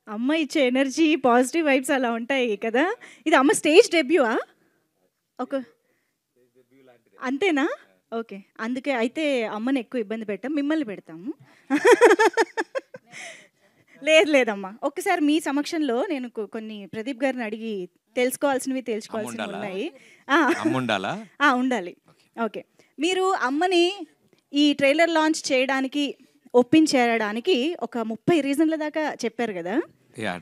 అమ్మ ఇచ్చే energy, positive vibes అలా ఉంటాయి కదా! ఇది అమ్మ స్టేజ్ డెబ్యూవా? ఒక అంతేనా? ఓకే. అందుకే అయితే అమ్మని ఎక్కువ ఇబ్బంది పెట్టం. మిమ్మల్ని పెడతాము. లేదు లేదమ్మా. ఒక్కసారి మీ సమక్షంలో నేను కొన్ని ప్రదీప్ గారిని అడిగి తెలుసుకోవాల్సినవి అమ్ముండాలా? ఉన్నాయి. ఆ! అమ్ముండాలా? ఆ! ఉండాలి. ఓకే. మీరు అమ్మని ఈ ట్రైలర్ లాంచ్ చేయడానికి ఒప్పించేయడానికి ఒక 30 రీజన్‌ల దాకా చెప్పారు గదా!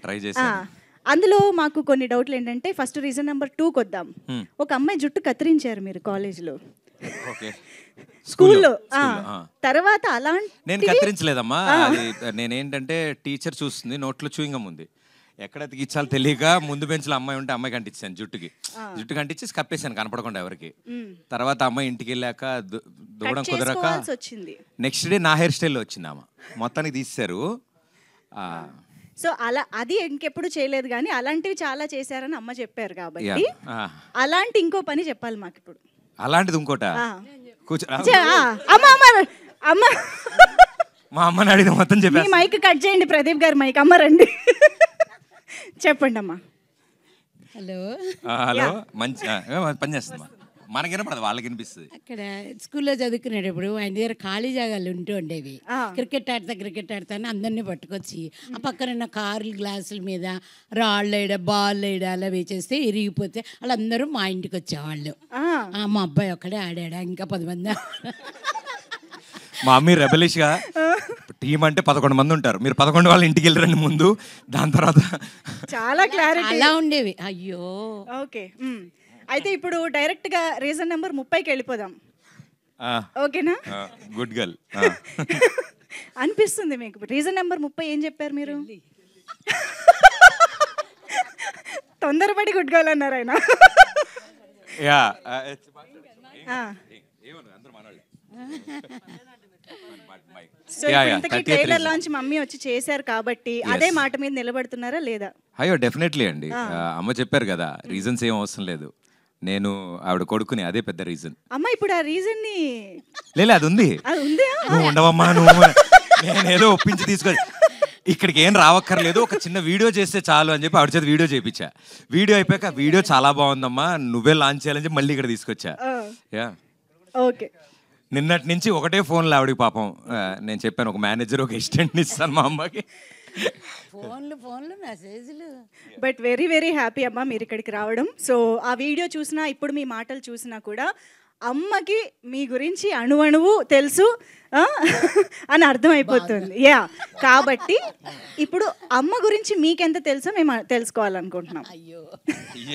ట్రై ఆ! చేశాను. అందులో మాకు కొన్ని డౌట్‌లేంటంటే ఫస్ట్ రీజన్ నంబర్ 2కొద్దాం. హ్మ్. ఒక అమ్మాయి జుట్టు కత్తిరించారు మీరు కాలేజ్‌లో. ఓకే. స్కూల్‌లో. ఆ! స్కూల్‌లో. ఆ! తర్వాత నేను అలాంటివి కత్తిరించలేదమ్మా. ఆ! అది నేనేంటంటే టీచర్ చూస్తుంది, నోట్లో చూయింగ్ గమ్ ఉంది. ఎక్కడ అతికిచ్చాలో తెలియక ముందు బెంచ్‌లో అమ్మాయి ఉంటే అమ్మాయికి అంటించాను జుట్టుకి. ఆ! జుట్టుకి అంటించేసి కప్పేసాను కనపడకుండా ఎవరికీ. హ్మ్. తర్వాత అమ్మాయి ఇంటికెళ్ళాక కట్ దూడం కుదరక చేసుకోవాల్సొచ్చింది. నెక్స్ట్ డే నా హెయిర్ స్టైల్‌లో వచ్చిందామె. మొత్తానికి తీసేశారు. ఆ! సో, అలా అది ఇంకెప్పుడు చేయలేదు గానీ, అలాంటివి చాలా చేశారని అమ్మ చెప్పారు కాబట్టి, యాహ్! ఆ! అలాంటి ఇంకో పని చెప్పాలి మాకిప్పుడు. అలాంటిది ఇంకోటా? ఆ! కూర్చో. ఆ! అమ్మ అమ్మ అమ్మ మా అమ్మని అడిగిన మొత్తం మీ చెప్పేస్తా. మైక్ కట్ చేయండి ప్రదీప్ గారి మైక్. అమ్మ రండి. చెప్పండమ్మా. హలో. హలో. యాహ్! మంచి పని చేస్తుందమ్మా. మనకి వినపడదు, వాళ్ళకి వినిపిస్తుంది. అక్కడ స్కూల్లో చదువుకునేటప్పుడు ఆయన దగ్గర ఖాళీ జాగాలు ఉంటూ ఉండేవి. ఆ! క్రికెట్ ఆడతా అని అందరినీ పట్టుకొచ్చి ఆ పక్కన ఉన్న కార్లు గ్లాసుల మీద రాళ్ళు వేయడ బాల్ వేయడ అలా వేచేస్తే ఇరిగిపోతే వాళ్ళందరూ మా ఇంటికి వచ్చేవాళ్ళు. ఆ! మా అబ్బాయి ఒక్కడే ఆడాడా, ఇంకా 10 మంది మా మమ్మీ రెబలిష్గా టీం అంటే 11 మంది ఉంటారు, మీరు 11 వాళ్ళ ఇంటికి వెళ్ళరండి ముందు, దాని తర్వాత చాలా క్లారిటీ. అలా ఉండేవి. అయ్యో. ఓకే. అయితే ఇప్పుడు డైరెక్ట్‌గా రీజన్ నంబర్ 30కి వెళ్ళిపోదాం. ఓకేనా? Good girl. అనిపిస్తుంది మీకు. రీజన్ నంబర్ 30 ఏం చెప్పారు మీరు? తొందరపడి గుడ్ గర్ల్ అన్నారు ఆయన. యా. ఆ! సో Yeah, ఇప్పుడు yeah, ఇంతకీ 30th trailer reason. Launch mummy వచ్చి చేశారు కాబట్టి Yes. అదే మాట మీద నిలబడుతున్నారా లేదా? అయ్యో డెఫినెట్లీ అండి. అమ్మ చెప్పారు కదా, రీజన్స్ ఏం అవసరం లేదు, నేను ఆవిడ కొడుకుని, అదే పెద్ద రీజన్. అమ్మ ఇప్పుడు ఆ రీజన్ ని లేదు అది ఉంది. అది ఉందా? నువ్వు ఉండవమ్మా, నువ్వు నేనేదో ఒప్పించి తీసుకొని ఇక్కడికి ఏం రావక్కర్లేదు, ఒక చిన్న వీడియో చేస్తే చాలు అని చెప్పి ఆవిడ చేత వీడియో చేయించా. వీడియో అయిపోయాక వీడియో చాలా బాగుందమ్మా, నువ్వే లాంచ్ చేయాలని చెప్పి మళ్ళీ ఇక్కడ తీసుకొచ్చా. యా. ఓకే. నిన్నటి నుంచి ఒకటే ఫోన్లు ఆవిడకి పాపం. నేను చెప్పాను ఒక మేనేజర్ ఒక అసిస్టెంట్ని ఇస్తాను మా అమ్మకి. ఫోన్లు మెసేజ్లు. బట్ వెరీ వెరీ హ్యాపీ అమ్మ మీరు ఇక్కడికి రావడం. సో ఆ వీడియో చూసినా ఇప్పుడు మీ మాటలు చూసినా కూడా అమ్మకి మీ గురించి అణువణువు తెలుసు అని అర్థమైపోతుంది. యా. కాబట్టి ఇప్పుడు అమ్మ గురించి మీకెంత తెలుసో మేము తెలుసుకోవాలనుకుంటున్నాం. అయ్యో.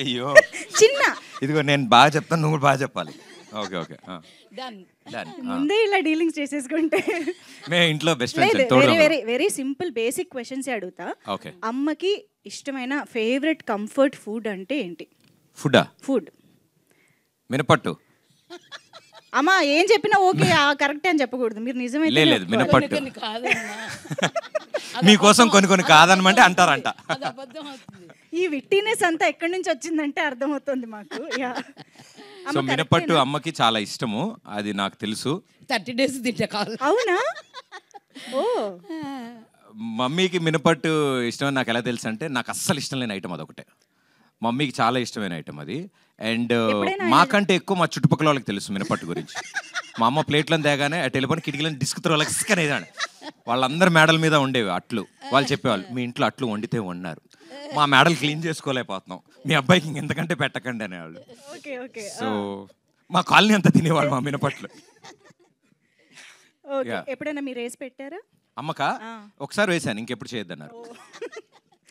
అయ్యో చిన్న ఇదిగో నేను బాగా చెప్తాను, నువ్వు కూడా బాగా చెప్పాలి. Okay okay done. డన్. ముందే ఇలా డీలింగ్స్ చేసేసుకుంటే మే ఇంట్లో బెస్ట్ లేదు. ఫ్రెండ్స్ వెరీ తోడు. Very very simple basic questions అడుగుతా. ఓకే. అమ్మకి ఇష్టమైన ఫేవరెట్ కంఫర్ట్ ఫుడ్ అంటే ఏంటి? ఫుడ్డా? ఫుడ్. మినపట్టు. అమ్మ ఏం చెప్పినా ఓకే కరెక్ట్ అని చెప్పకూడదు. మీరు నిజమైతే లేదు మినపట్టు. కొన్ని కాదన్నా. మీకోసం కొన్ని కాదనమంటే అంటారంట. అది అబద్ధం అవుతుంది. ఈ విట్టినెస్ అంతా ఎక్కడి నుంచి వచ్చిందంటే అర్థమవుతుంది మాకు. యా. సో మినపట్టు అమ్మకి చాలా ఇష్టము, అది నాకు తెలుసు. 30 days తింటా కావాలి. అవునా? ఓ మమ్మీకి మినపట్టు ఇష్టం నాకు ఎలా తెలుసు అంటే, నాకు అస్సలు ఇష్టం లేని ఐటమ్ అదొకటే. మమ్మీకి చాలా ఇష్టమైన ఐటమ్ అది. అండ్ మాకంటే ఎక్కువ మా చుట్టుపక్కల వాళ్ళకి తెలుసు మినపట్టు గురించి. మా అమ్మ ప్లేట్లను తేగానే ఆ టెలిఫోన్ కిటికీలను డిస్క్ త్రోలకి అనేదాన్ని. వాళ్ళందరూ మేడల మీద ఉండేవి అట్లు. వాళ్ళు చెప్పేవాళ్ళు మీ ఇంట్లో అట్లు వండితే వండారు, మా మేడలు క్లీన్ చేసుకోలేకపోతున్నాం, మీ అబ్బాయికి ఇంకెంతకంటే పెట్టకండి అనేవాళ్ళు. Okay okay. సో మా కాలనీ అంతా తినేవాళ్ళు మా మినపట్లు. ఓకే. Yeah. ఎప్పుడైనా మీరు వేసి పెట్టారా? అమ్మకా ఒకసారి వేసాను, ఇంకెప్పుడు చేయొద్దన్నారు.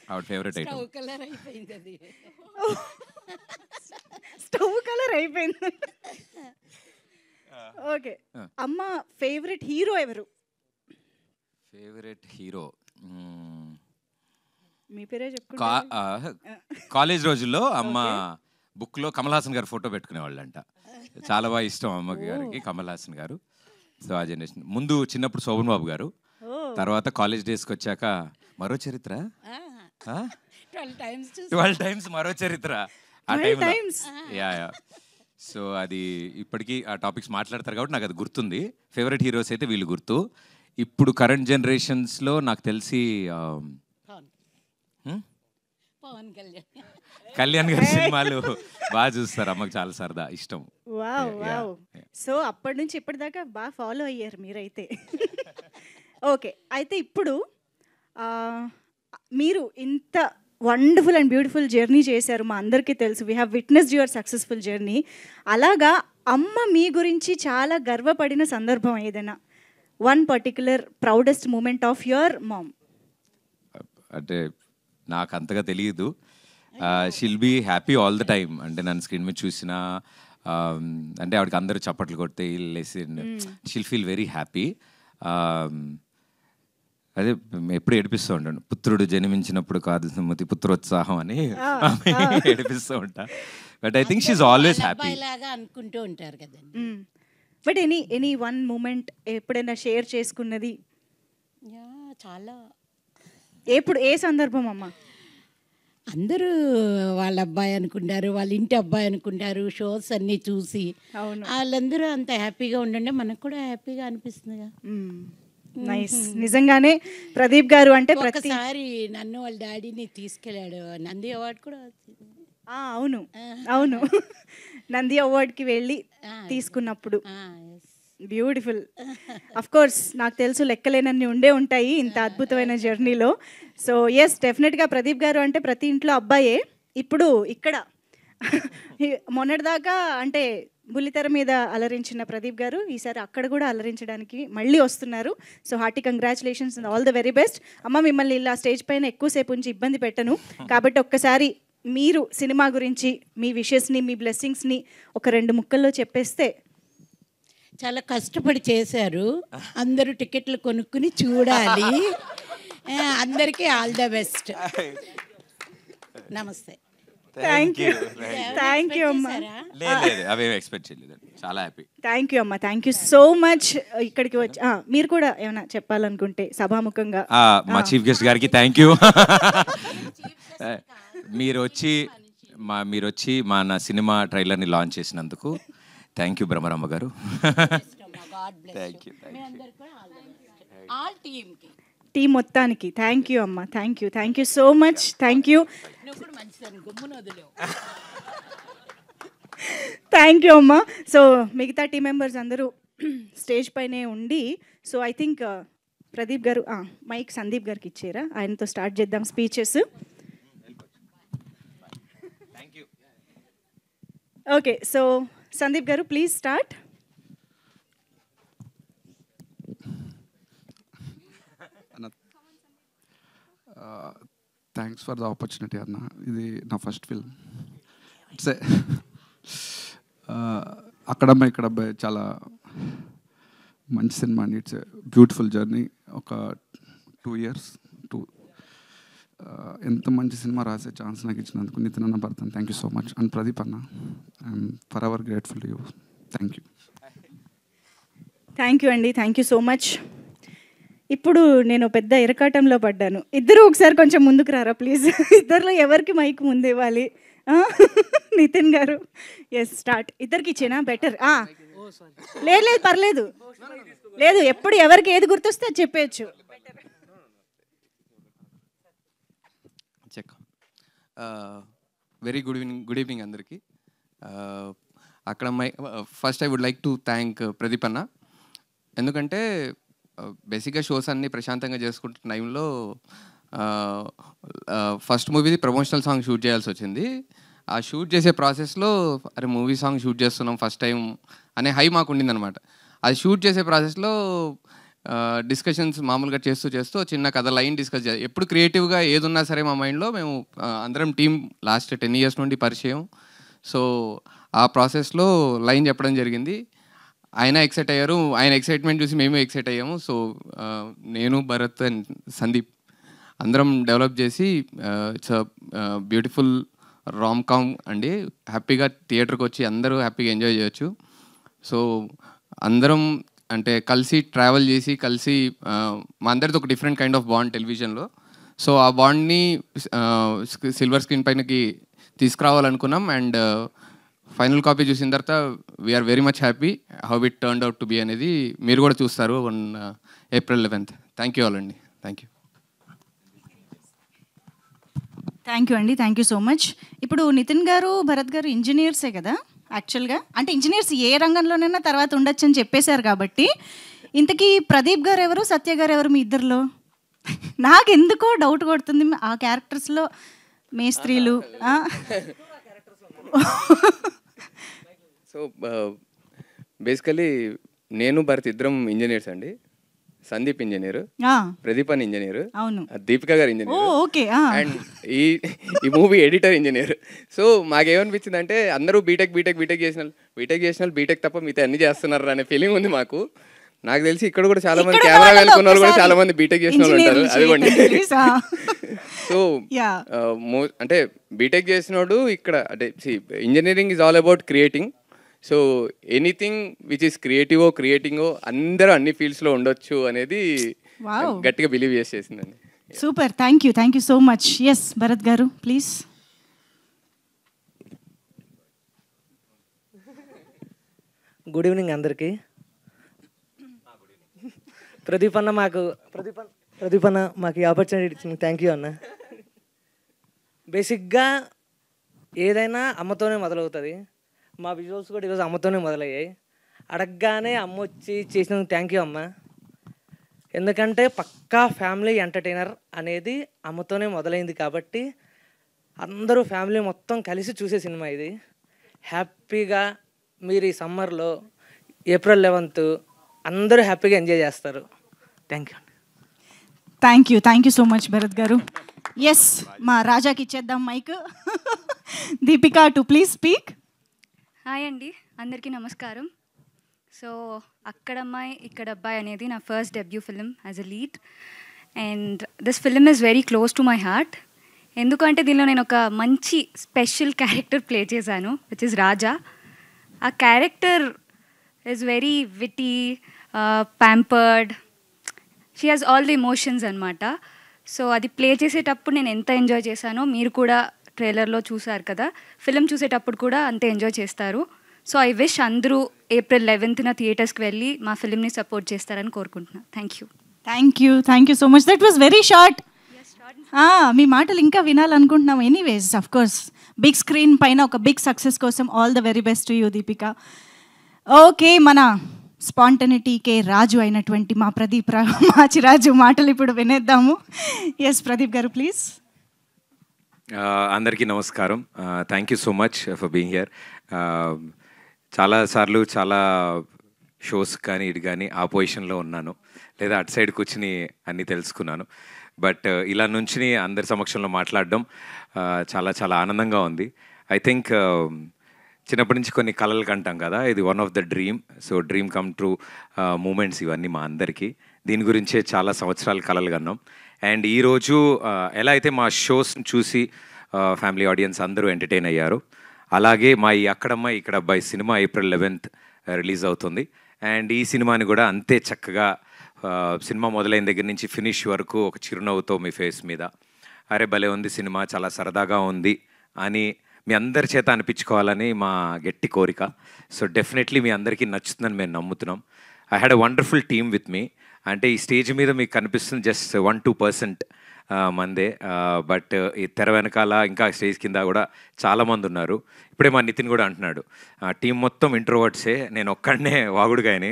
ఆవిడ ఫేవరెట్ ఐటమ్. స్టవ్ కలర్ అయిపోయింది అది. స్టవ్ కలర్ అయిపోయింది. ఓకే. అమ్మ ఫేవరెట్ హీరో ఎవరు? ఫేవరెట్ హీరో మీ పేరే చెప్పుకుంటా. కాలేజ్ రోజుల్లో అమ్మ బుక్లో కమల్ హాసన్ గారు ఫోటో పెట్టుకునేవాళ్ళంట. చాలా బాగా ఇష్టం అమ్మకి గారికి కమల్ హాసన్ గారు. సో ఆ జనరేషన్ ముందు చిన్నప్పుడు శోభన్ బాబు గారు, తర్వాత కాలేజ్ డేస్కి వచ్చాక మరో చరిత్ర 12 times మరో చరిత్ర ఆ టైంలో. Yeah yeah. సో అది ఇప్పటికీ ఆ టాపిక్స్ మాట్లాడతారు కాబట్టి నాకు అది గుర్తుంది. ఫేవరెట్ హీరోస్ అయితే వీళ్ళు గుర్తు. ఇప్పుడు కరెంట్ జనరేషన్స్లో నాకు తెలిసి పవన్ కళ్యాణ్. కళ్యాణ్ గారి సినిమాలు బాగా చూస్తారు, అమ్మకి చాలా సరదా ఇష్టం. Wow wow. సో అప్పటి నుంచి ఇప్పటిదాకా బాగా ఫాలో అయ్యారు మీరైతే. ఓకే, అయితే ఇప్పుడు మీరు ఇంత వండర్ఫుల్ అండ్ బ్యూటిఫుల్ జర్నీ చేశారు, మా అందరికీ తెలుసు. We have witnessed your successful journey. అలాగా అమ్మ మీ గురించి చాలా గర్వపడిన సందర్భం ఏదైనా, one particular proudest moment of your mom? అంటే నాకు అంతగా తెలియదు. She'll be happy all the time. అంటే నన్ను స్క్రీన్ మీద చూసినా అంటే ఆవిడకి అందరూ చప్పట్లు కొడితే షీల్ ఫీల్ వెరీ హ్యాపీ. అదే ఎప్పుడు ఏడిపిస్తూ ఉంటాను, పుత్రుడు జన్మించినప్పుడు కాదు సుమతి పుత్రోత్సాహం అని ఏడిపిస్తూ ఉంటా. But I think she's always happy లాగా అనుకుంటూ ఉంటారు కదండి. బట్ ఎనీ వన్ మూమెంట్ ఎప్పుడైనా షేర్ చేసుకున్నది? చాలా. ఎప్పుడు, ఏ సందర్భం అమ్మా? అందరూ వాళ్ళ అబ్బాయి అనుకుంటారు, వాళ్ళ ఇంటి అబ్బాయి అనుకుంటారు. షోస్ అన్నీ చూసి వాళ్ళందరూ అంత హ్యాపీగా ఉండండి, మనకు కూడా హ్యాపీగా అనిపిస్తుందిగా. నైస్. నిజంగానే ప్రదీప్ గారు అంటే ఒకసారి నన్ను వాళ్ళ డాడీని తీసుకెళ్ళాడు, నంది అవార్డు కూడా వచ్చింది. అవును అవును, నంది అవార్డ్కి వెళ్ళి తీసుకున్నప్పుడు. బ్యూటిఫుల్. అఫ్ కోర్స్ నాకు తెలుసు లెక్కలేనన్ని ఉండే ఉంటాయి ఇంత అద్భుతమైన జర్నీలో. సో ఎస్, డెఫినెట్గా ప్రదీప్ గారు అంటే ప్రతి ఇంట్లో అబ్బాయే. ఇప్పుడు ఇక్కడ మొన్నటిదాకా అంటే బుల్లితెర మీద అలరించిన ప్రదీప్ గారు ఈసారి అక్కడ కూడా అలరించడానికి మళ్ళీ వస్తున్నారు. So hearty congratulations and all the very best. అమ్మ, మిమ్మల్ని ఇలా స్టేజ్ పైన ఎక్కువసేపు ఉంచి ఇబ్బంది పెట్టను కాబట్టి ఒక్కసారి మీరు సినిమా గురించి మీ విషెస్ని, మీ బ్లెస్సింగ్స్ని ఒక 2 ముక్కల్లో చెప్పేస్తే. చాలా కష్టపడి చేశారు, అందరూ టికెట్లు కొనుక్కుని చూడాలి. అందరికీ ఆల్ ద బెస్ట్. నమస్తే. థ్యాంక్ యూ అమ్మా. అవేమి ఎక్స్పెక్ట్ చేయలేదు, చాలా హ్యాపీ. థ్యాంక్ యూ అమ్మా, థ్యాంక్ యూ సో మచ్. ఇక్కడికి వచ్చి మీరు కూడా ఏమైనా చెప్పాలనుకుంటే సభాముఖంగా. మా చీఫ్ గెస్ట్ గారికి థ్యాంక్ యూ. మీరు వచ్చి నా సినిమా ట్రైలర్ని లాంచ్ చేసినందుకు థ్యాంక్ యూ బ్రహ్మరమ్మ గారు. టీం మొత్తానికి థ్యాంక్ యూ అమ్మ, thank you so much. Thank you అమ్మ. సో మిగతా టీం మెంబర్స్ అందరూ స్టేజ్ పైనే ఉండి, సో ఐ థింక్ ప్రదీప్ గారు మైక్ సందీప్ గారికి ఇచ్చారా, ఆయనతో స్టార్ట్ చేద్దాం స్పీచెస్. ఓకే, సో సందీప్ గారు please start. Thanks for the opportunity అన్న. ఇది నా ఫస్ట్ ఫిల్మ్. ఇట్స్ అక్కడమ్మ ఇక్కడబ్బాయి చాలా మంచి సినిమా అండి. It's beautiful journey. ఒక 2 years ఎంత మంచి సినిమా రాసే ఛాన్స్ నాకు ఇచ్చినందుకు నితిన్ అన్న, Bharatan, thank you so much. And Pradeep అన్న, I'm forever grateful to you. Thank you. Thank you అండి, థ్యాంక్ యూ సో మచ్. ఇప్పుడు నేను పెద్ద ఇరకాటంలో పడ్డాను. ఇద్దరు ఒకసారి కొంచెం ముందుకు రారా ప్లీజ్. ఇద్దరిలో ఎవరికి మైక్ ముందు ఇవ్వాలి? నితిన్ గారు, ఎస్ స్టార్ట్. ఇద్దరికి ఇచ్చేనా బెటర్? లేదు పర్లేదు, లేదు ఎప్పుడు ఎవరికి ఏది గుర్తొస్తే అది చెప్పేయచ్చు. చెక్. వెరీ గుడ్ ఈవినింగ్ అందరికీ. అక్కడ first I would like to thank Pradeep అన్న. ఎందుకంటే బేసిక్గా షోస్ అన్నీ ప్రశాంతంగా చేసుకుంటున్న టైంలో ఫస్ట్ మూవీది ప్రమోషనల్ సాంగ్ షూట్ చేయాల్సి వచ్చింది. ఆ షూట్ చేసే ప్రాసెస్లో అరే మూవీ సాంగ్ షూట్ చేస్తున్నాం ఫస్ట్ టైం అనే హై మాకు ఉండిందనమాట. అది షూట్ చేసే ప్రాసెస్లో డిస్కషన్స్ మామూలుగా చేస్తూ చిన్న కథ లైన్ డిస్కస్ చేయాలి. ఎప్పుడు క్రియేటివ్గా ఏది ఉన్నా సరే మా మైండ్లో మేము అందరం టీం లాస్ట్ 10 years నుండి పరిచయం. సో ఆ ప్రాసెస్లో లైన్ చెప్పడం జరిగింది. ఆయన ఎక్సైట్ అయ్యారు, ఆయన ఎక్సైట్మెంట్ చూసి మేము ఎక్సైట్ అయ్యాము. సో నేను, భరత్ అండ్ సందీప్ అందరం డెవలప్ చేసి ఇట్స్ బ్యూటిఫుల్ రామ్ కామ్ అండి. హ్యాపీగా థియేటర్కి వచ్చి అందరూ హ్యాపీగా ఎంజాయ్ చేయొచ్చు. సో అందరం అంటే కలిసి ట్రావెల్ చేసి కలిసి మా అందరితో ఒక డిఫరెంట్ కైండ్ ఆఫ్ బాండ్ టెలివిజన్లో. సో ఆ బాండ్ని సిల్వర్ స్క్రీన్ పైనకి తీసుకురావాలనుకున్నాం. అండ్ ఫైనల్ కాపీ చూసిన తర్వాత we are very much happy how it turned out to be అనేది మీరు కూడా చూస్తారు on April 11th. Thank you all అండి. Thank you. థ్యాంక్ యూ అండి, థ్యాంక్ యూ సో మచ్. ఇప్పుడు నితిన్ గారు, భరత్ గారు ఇంజనీర్సే కదా యాక్చువల్గా, అంటే ఇంజనీర్స్ ఏ రంగంలోనైనా తర్వాత ఉండొచ్చు అని చెప్పేశారు కాబట్టి, ఇంతకీ ప్రదీప్ గారు ఎవరు, సత్య గారు ఎవరు మీ ఇద్దరిలో? నాకు ఎందుకో డౌట్ కొడుతుంది ఆ క్యారెక్టర్స్లో మేస్త్రీలు. సో బేసికలీ నేను భరత్ ఇద్దరం ఇంజనీర్స్ అండి. సందీప్ ఇంజనీర్, ప్రదీప్ అని ఇంజనీర్, అవును, దీపిక గారు ఇంజనీర్, ఓకే, అండ్ ఈ మూవీ ఎడిటర్ ఇంజనీర్. సో మాకేమనిపించింది అంటే అందరూ బీటెక్ చేసిన బీటెక్ తప్ప మిగతా అన్ని చేస్తున్నారు అనే ఫీలింగ్ ఉంది మాకు. నాకు తెలిసి ఇక్కడ కూడా చాలా మంది కెమెరా వెళ్ళుకున్న వాళ్ళు కూడా చాలా మంది బీటెక్ చేసిన వాళ్ళు ఉంటారు, అదిగోండి. సో అంటే బీటెక్ చేసినోడు ఇక్కడ అంటే engineering is all about creating. So anything which is క్రియేటింగో అందరూ అన్ని ఫీల్డ్స్లో ఉండొచ్చు అనేది గట్టిగా బిలీవ్ చేసేసిందండి. Super, thank you so much. Yes Bharat గారు ప్లీజ్. గుడ్ ఈవినింగ్ అందరికీ. ప్రదీప్ అన్న మాకు ఈ ఆపర్చునిటీ ఇచ్చింది, థ్యాంక్ యూ అన్న. బేసిక్గా ఏదైనా అమ్మతోనే మొదలవుతుంది. మా విజువల్స్ కూడా ఈరోజు అమ్మతోనే మొదలయ్యాయి. అడగగానే అమ్మ వచ్చి చేసినందుకు థ్యాంక్ యూ అమ్మ. ఎందుకంటే పక్కా ఫ్యామిలీ ఎంటర్టైనర్ అనేది అమ్మతోనే మొదలైంది కాబట్టి అందరూ ఫ్యామిలీ మొత్తం కలిసి చూసే సినిమా ఇది. హ్యాపీగా మీరు ఈ సమ్మర్లో April 11th అందరూ హ్యాపీగా ఎంజాయ్ చేస్తారు. Thank you. Thank you so much Bharat గారు. ఎస్, మా రాజాకి ఇచ్చేద్దాం mike. Deepika to please speak. Hi అండి, అందరికీ నమస్కారం. సో అక్కడమ్మాయి ఇక్కడ అబ్బాయి అనేది నా first debut film as a lead, and this film is very close to my heart. ఎందుకంటే దీనిలో నేను ఒక మంచి స్పెషల్ క్యారెక్టర్ ప్లే చేశాను, విచ్ ఇస్ రాజా. ఆ character is very witty, pampered, she has all the emotions అనమాట. సో అది play చేసేటప్పుడు నేను ఎంత ఎంజాయ్ చేశానో మీరు కూడా ట్రైలర్లో చూసారు కదా, ఫిలిం చూసేటప్పుడు కూడా అంతే ఎంజాయ్ చేస్తారు. సో ఐ విష్ అందరూ April 11th థియేటర్స్కి వెళ్ళి మా ఫిలింని సపోర్ట్ చేస్తారని కోరుకుంటున్నాను. Thank you so much. That was very short. మీ మాటలు ఇంకా వినాలనుకుంటున్నాం. Anyways of course big screen పైన ఒక బిగ్ సక్సెస్ కోసం all the very best to you Deepika. Okay, మన స్పాంటనిటీకే రాజు అయినటువంటి మా ప్రదీప్ మాచిరాజు మాటలు ఇప్పుడు వినేద్దాము. ఎస్ ప్రదీప్ గారు ప్లీజ్. అందరికీ నమస్కారం. Thank you so much for being here. చాలాసార్లు చాలా షోస్ కానీ ఇటు కానీ ఆ పొజిషన్లో ఉన్నాను, లేదా అటు సైడ్ కూర్చుని అన్నీ తెలుసుకున్నాను. బట్ ఇలా నుంచి అందరి సమక్షంలో మాట్లాడడం చాలా చాలా ఆనందంగా ఉంది. ఐ థింక్ చిన్నప్పటి నుంచి కొన్ని కళలు కంటాం కదా, ఇది one of the dream. So dream come true moments ఇవన్నీ మా అందరికీ. దీని గురించే చాలా సంవత్సరాలు కళలు కన్నాం. అండ్ ఈరోజు ఎలా అయితే మా షోస్ని చూసి ఫ్యామిలీ ఆడియన్స్ అందరూ ఎంటర్టైన్ అయ్యారు, అలాగే మా ఈ అక్కడమ్మ ఇక్కడ అబ్బాయి సినిమా April 11th రిలీజ్ అవుతుంది. అండ్ ఈ సినిమాని కూడా అంతే చక్కగా సినిమా మొదలైన దగ్గర నుంచి ఫినిష్ వరకు ఒక చిరునవ్వుతో మీ ఫేస్ మీద అరే భలే ఉంది సినిమా, చాలా సరదాగా ఉంది అని మీ అందరి చేత అనిపించుకోవాలని మా గట్టి కోరిక. సో డెఫినెట్లీ మీ అందరికీ నచ్చుతుందని మేము నమ్ముతున్నాం. I had a wonderful team with me. అంటే ఈ స్టేజ్ మీద మీకు కనిపిస్తుంది జస్ట్ 1-2% మందే, బట్ ఈ తెర వెనకాల ఇంకా స్టేజ్ కింద కూడా చాలామంది ఉన్నారు. ఇప్పుడే మా నితిన్ కూడా అంటున్నాడు టీం మొత్తం ఇంట్రోవర్ట్సే, నేను ఒక్కడనే వాగుడుగాయని.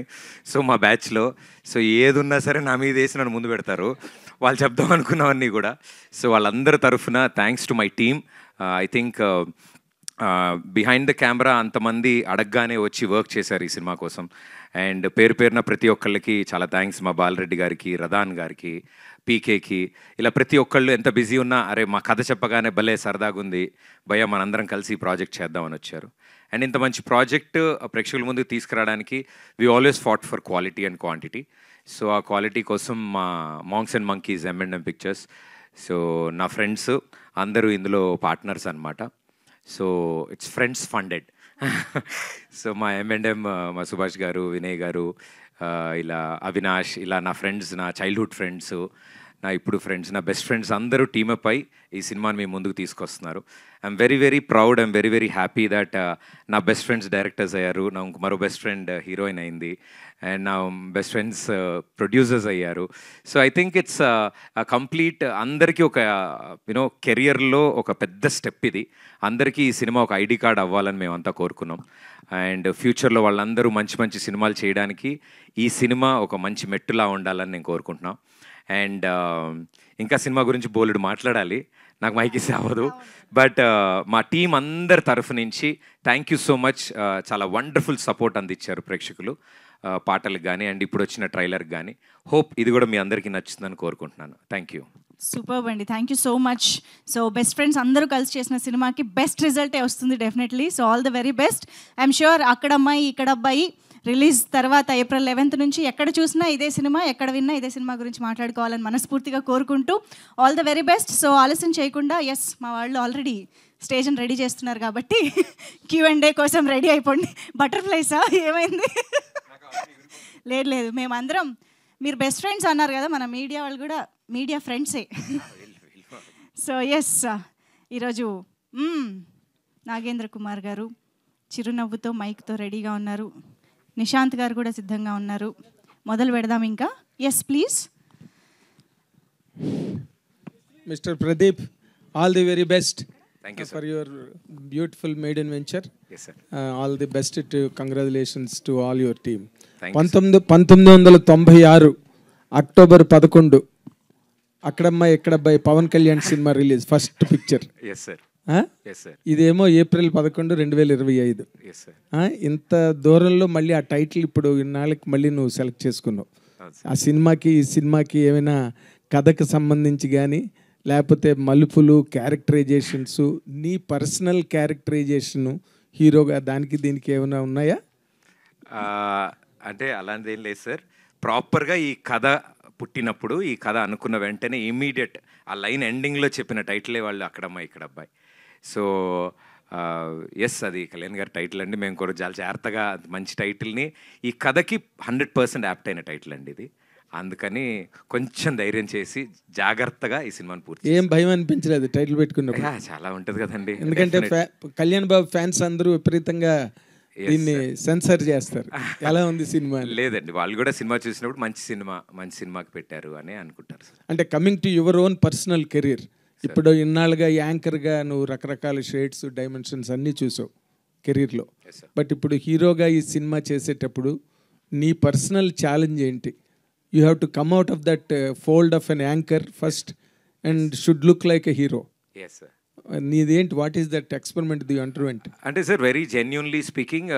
సో మా బ్యాచ్లో సో ఏది ఉన్నా సరే నా మీద వేసి నన్ను ముందు పెడతారు, వాళ్ళు చెప్దాం అనుకున్నవన్నీ కూడా. సో వాళ్ళందరి తరఫున thanks to my team. I think behind the camera అంతమంది అడగగానే వచ్చి వర్క్ చేశారు ఈ సినిమా కోసం. అండ్ పేరు పేరున ప్రతి ఒక్కళ్ళకి చాలా థ్యాంక్స్. మా బాలరెడ్డి గారికి, రదాన్ గారికి, పీకేకి, ఇలా ప్రతి ఒక్కళ్ళు ఎంత బిజీ ఉన్నా అరే మా కథ చెప్పగానే భలే సరదాగా ఉంది భయ్య మనందరం కలిసి ప్రాజెక్ట్ చేద్దామని వచ్చారు. అండ్ ఇంత మంచి ప్రాజెక్ట్ ప్రేక్షకుల ముందుకు తీసుకురావడానికి we always fought for quality and quantity. So ఆ క్వాలిటీ కోసం మా monks and monkeys M&M pictures, so నా ఫ్రెండ్స్ అందరూ ఇందులో పార్ట్నర్స్ అనమాట. So it's friends funded. So మా M&M, మా సుభాష్ గారు, వినయ్ గారు, ఇలా అవినాష్, ఇలా నా ఫ్రెండ్స్, నా చైల్డ్హుడ్ ఫ్రెండ్స్, నా ఇప్పుడు ఫ్రెండ్స్, నా బెస్ట్ ఫ్రెండ్స్ అందరూ టీమప్ అయి ఈ సినిమాని మీ ముందుకు తీసుకొస్తున్నారు. I'm very very proud, I'm very very happy that నా బెస్ట్ ఫ్రెండ్స్ డైరెక్టర్స్ అయ్యారు, నా మరో బెస్ట్ ఫ్రెండ్ హీరోయిన్ అయింది, అండ్ నా బెస్ట్ ఫ్రెండ్స్ ప్రొడ్యూసర్స్ అయ్యారు. So I think it's complete అందరికీ ఒక యూనో కెరియర్లో ఒక పెద్ద స్టెప్ ఇది. అందరికీ ఈ సినిమా ఒక ఐడి కార్డ్ అవ్వాలని మేమంతా కోరుకున్నాం. అండ్ ఫ్యూచర్లో వాళ్ళందరూ మంచి మంచి సినిమాలు చేయడానికి ఈ సినిమా ఒక మంచి మెట్టులా ఉండాలని నేను కోరుకుంటున్నాను. అండ్ ఇంకా సినిమా గురించి బోలెడు మాట్లాడాలి, నాకు మైక్ ఇస్తే అవ్వదు. బట్ మా టీం అందరి తరఫు నుంచి థ్యాంక్ యూ సో మచ్. చాలా వండర్ఫుల్ సపోర్ట్ అందించారు ప్రేక్షకులు పాటలకు కానీ అండ్ ఇప్పుడు వచ్చిన ట్రైలర్కి కానీ. హోప్ ఇది కూడా మీ అందరికీ నచ్చుతుందని కోరుకుంటున్నాను. Thank you. సూపర్బ్ అండి, thank you so much. So best friends అందరూ కలిసి చేసిన సినిమాకి బెస్ట్ రిజల్టే వస్తుంది definitely. So all the very best. I'm sure అక్కడ అమ్మాయి ఇక్కడ అబ్బాయి రిలీజ్ తర్వాత April 11th నుంచి ఎక్కడ చూసినా ఇదే సినిమా, ఎక్కడ విన్నా ఇదే సినిమా గురించి మాట్లాడుకోవాలని మనస్ఫూర్తిగా కోరుకుంటూ all the very best. So ఆలస్యం చేయకుండా, ఎస్ మా వాళ్ళు ఆల్రెడీ స్టేజ్ని రెడీ చేస్తున్నారు కాబట్టి Q&A కోసం రెడీ అయిపోండి. బటర్ఫ్లైసా ఏమైంది? లేదు లేదు, మేమందరం మీరు బెస్ట్ ఫ్రెండ్స్ అన్నారు కదా, మన మీడియా వాళ్ళు కూడా మీడియా ఫ్రెండ్సే. సో ఎస్, ఈరోజు నాగేంద్ర కుమార్ గారు చిరునవ్వుతో మైక్తో రెడీగా ఉన్నారు. నిశాంత్ గారు కూడా సిద్ధంగా ఉన్నారు. మొదలు పెడదాం ఇంకా. Yes please. Mr. Pradeep, all the very best. Thank you, sir. For your beautiful maiden venture. Yes, sir. All the best to congratulations to all your team. Thank you, 1996 October 11 అక్కడమ్మ ఎక్కడబ్బాయి Pawan Kalyan cinema release, first picture. Yes, sir. Yes, sir. ఇదేమో April 11, 2025. Yes, sir. ఇంత దూరంలో మళ్ళీ ఆ title ఇప్పుడు ఇన్నాళ్ళకి మళ్ళీ నువ్వు సెలెక్ట్ చేసుకున్నావు. ఆ సినిమాకి ఈ సినిమాకి ఏమైనా కథకు సంబంధించి కానీ లేకపోతే మలుపులు, క్యారెక్టరైజేషన్స్, నీ పర్సనల్ క్యారెక్టరైజేషను హీరోగా దానికి దీనికి ఏమైనా ఉన్నాయా? అంటే అలాంటిది ఏం లేదు సార్. ప్రాపర్గా ఈ కథ పుట్టినప్పుడు, ఈ కథ అనుకున్న వెంటనే ఇమీడియట్ ఆ లైన్ ఎండింగ్లో చెప్పిన టైటిలే వాళ్ళు అక్కడమ్మ ఇక్కడ అబ్బాయి. సో ఎస్, అది కళ్యాణ్ గారి టైటిల్ అండి. మేము కూడా చాలా జాగ్రత్తగా మంచి టైటిల్ని, ఈ కథకి 100% యాప్ట్ అయిన టైటిల్ అండి ఇది. అందుకని కొంచెం ధైర్యం చేసి జాగ్రత్తగా ఈ సినిమాని పూర్తి. ఏం భయం అనిపించలేదు టైటిల్ పెట్టుకున్నప్పుడు? చాలా ఉంటుంది కదండి, ఎందుకంటే కళ్యాణ్ బాబు ఫ్యాన్స్ అందరూ విపరీతంగా దీన్ని సెన్సర్ చేస్తారు. ఎలా ఉంది సినిమా? లేదండి, వాళ్ళు కూడా సినిమా చూసినప్పుడు మంచి సినిమాకి పెట్టారు అని అనుకుంటారు సార్. అంటే coming to your own personal career, ఇప్పుడు ఇన్నాళ్ళుగా యాంకర్గా నువ్వు రకరకాల షేడ్స్, డైమెన్షన్స్ అన్నీ చూసావు కెరీర్లో. బట్ ఇప్పుడు హీరోగా ఈ సినిమా చేసేటప్పుడు నీ పర్సనల్ ఛాలెంజ్ ఏంటి? You have to come out of that fold of an anchor first and should look like a hero. Yes sir. నీదేంటి, what is that experiment the underwent? అంటే sir, very genuinely speaking,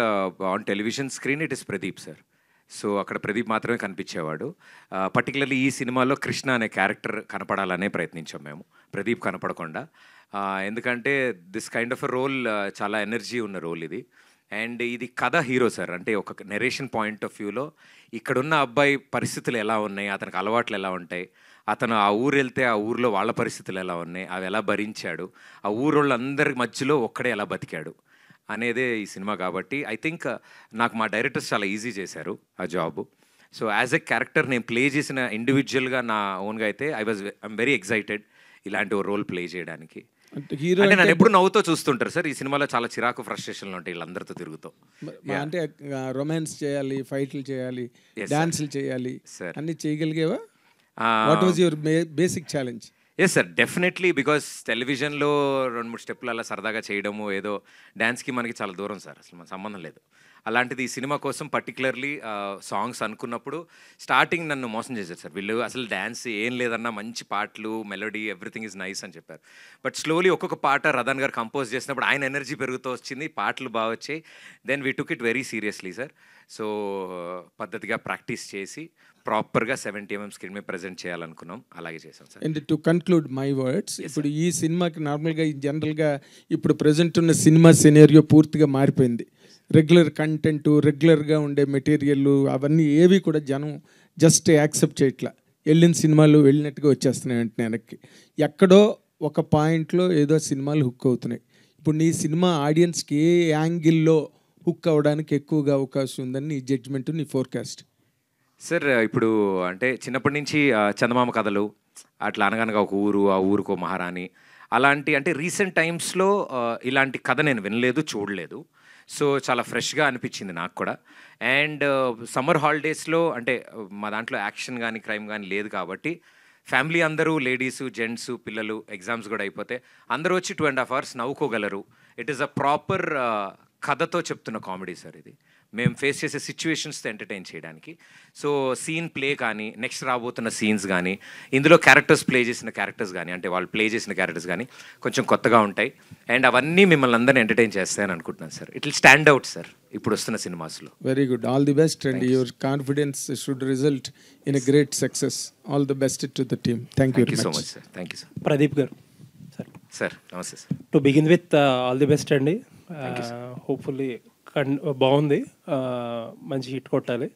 on television screen it is Pradeep sir. So అక్కడ ప్రదీప్ మాత్రమే కనిపించేవాడు. Particularly ఈ సినిమాలో కృష్ణ అనే character కనపడాలనే ప్రయత్నించాం మేము, ప్రదీప్ కనపడకుండా. ఎందుకంటే this kind of a role చాలా ఎనర్జీ ఉన్న రోల్ ఇది. అండ్ ఇది కథ హీరో సార్, అంటే ఒక నెరేషన్ పాయింట్ ఆఫ్ వ్యూలో ఇక్కడున్న అబ్బాయి పరిస్థితులు ఎలా ఉన్నాయి, అతనికి అలవాట్లు ఎలా ఉంటాయి, అతను ఆ ఊరు వెళ్తే ఆ ఊరిలో వాళ్ళ పరిస్థితులు ఎలా ఉన్నాయి, అవి ఎలా భరించాడు, ఆ ఊరోళ్ళందరి మధ్యలో ఒక్కడే ఎలా బతికాడు అనేదే ఈ సినిమా. కాబట్టి ఐ థింక్ నాకు మా డైరెక్టర్స్ చాలా ఈజీ చేశారు ఆ job. So as a character నేను ప్లే చేసిన ఇండివిజువల్గా నా ఓన్గా అయితే ఐఎమ్ వెరీ ఎక్సైటెడ్ ఇలాంటి ఓ రోల్ ప్లే చేయడానికి. అంటే నన్ను ఎప్పుడు నవ్వుతో చూస్తుంటారు సార్. ఈ సినిమాలో చాలా చిరాకు, ఫ్రస్ట్రేషన్లు ఉంటాయి వీళ్ళందరితో తిరుగుతూ. అంటే రొమాన్స్ చేయాలి, ఫైట్లు చేయాలి, డాన్సులు చేయాలి, అన్ని చేయగలిగేవా? What was your basic challenge? Yes sir, definitely. Because టెలివిజన్లో 2-3 స్టెప్పులు అలా సరదాగా చేయడము, ఏదో డ్యాన్స్కి మనకి చాలా దూరం సార్, అసలు మన సంబంధం లేదు. అలాంటిది ఈ సినిమా కోసం పర్టికులర్లీ సాంగ్స్ అనుకున్నప్పుడు స్టార్టింగ్ నన్ను మోసం చేశారు సార్. వీళ్ళు అసలు డ్యాన్స్ ఏం లేదన్నా, మంచి పాటలు, మెలోడీ, ఎవ్రీథింగ్ ఈజ్ నైస్ అని చెప్పారు. బట్ స్లోలీ ఒక్కొక్క పాట రదన్ గారు కంపోజ్ చేసినప్పుడు ఆయన ఎనర్జీ పెరుగుతూ వచ్చింది, పాటలు బాగా వచ్చాయి. Then we took it very seriously sir. So పద్ధతిగా ప్రాక్టీస్ చేసి ప్రాపర్గా 70mm స్క్రీన్ మీద ప్రజెంట్ చేయాలనుకున్నాం, అలాగే చేసాం sir. And to conclude my words, ఇప్పుడు ఈ సినిమాకి నార్మల్గా జనరల్గా ఇప్పుడు ప్రజెంట్ ఉన్న సినిమా సినేరియో పూర్తిగా మారిపోయింది. రెగ్యులర్ కంటెంట్, రెగ్యులర్గా ఉండే మెటీరియల్ అవన్నీ ఏవి కూడా జనం జస్ట్ యాక్సెప్ట్ చేయట్లా. వెళ్ళిన సినిమాలు వెళ్ళినట్టుగా వచ్చేస్తున్నాయి వెంటనే వెనక్కి. ఎక్కడో ఒక పాయింట్లో ఏదో సినిమాలు హుక్ అవుతున్నాయి. ఇప్పుడు నీ సినిమా ఆడియన్స్కి ఏ యాంగిల్లో హుక్ అవ్వడానికి ఎక్కువగా అవకాశం ఉందని నీ జడ్జ్మెంట్, నీ ఫోర్కాస్ట్? సార్ ఇప్పుడు అంటే చిన్నప్పటి నుంచి చందమామ కథలు, అట్లా అనగనగా ఒక ఊరు, ఆ ఊరుకో మహారాణి, అలాంటి అంటే రీసెంట్ టైమ్స్లో ఇలాంటి కథ నేను వినలేదు, చూడలేదు. సో చాలా ఫ్రెష్గా అనిపించింది నాకు కూడా. అండ్ సమ్మర్ హాలిడేస్లో అంటే మా దాంట్లో యాక్షన్ కానీ క్రైమ్ కానీ లేదు కాబట్టి ఫ్యామిలీ అందరూ లేడీస్, జెంట్స్, పిల్లలు, ఎగ్జామ్స్ కూడా అయిపోతే అందరూ వచ్చి 2.5 hours నవ్వుకోగలరు. ఇట్ ఈస్ అ ప్రాపర్ కథతో చెప్తున్న కామెడీ సార్ ఇది. మేము ఫేస్ చేసే సిచ్యువేషన్స్తో ఎంటర్టైన్ చేయడానికి. సో సీన్ ప్లే కానీ, నెక్స్ట్ రాబోతున్న సీన్స్ కానీ, ఇందులో క్యారెక్టర్స్ ప్లే చేసిన క్యారెక్టర్స్ కానీ, అంటే వాళ్ళు ప్లే చేసిన క్యారెక్టర్స్ కానీ కొంచెం కొత్తగా ఉంటాయి. అండ్ అవన్నీ మిమ్మల్ని అందరినీ ఎంటర్టైన్ చేస్తాయని అనుకుంటున్నాను sir. It will stand out sir ఇప్పుడు వస్తున్న సినిమాస్లో. Very good, all the best and your confidence should result in a great success. All the best to the team. Thank you so much sir. Thank you sir. Pradeep garu sir నమస్తే sir. To begin with all the best అండి. Hopefully బాగుంది, మంచి hit కొట్టాలి.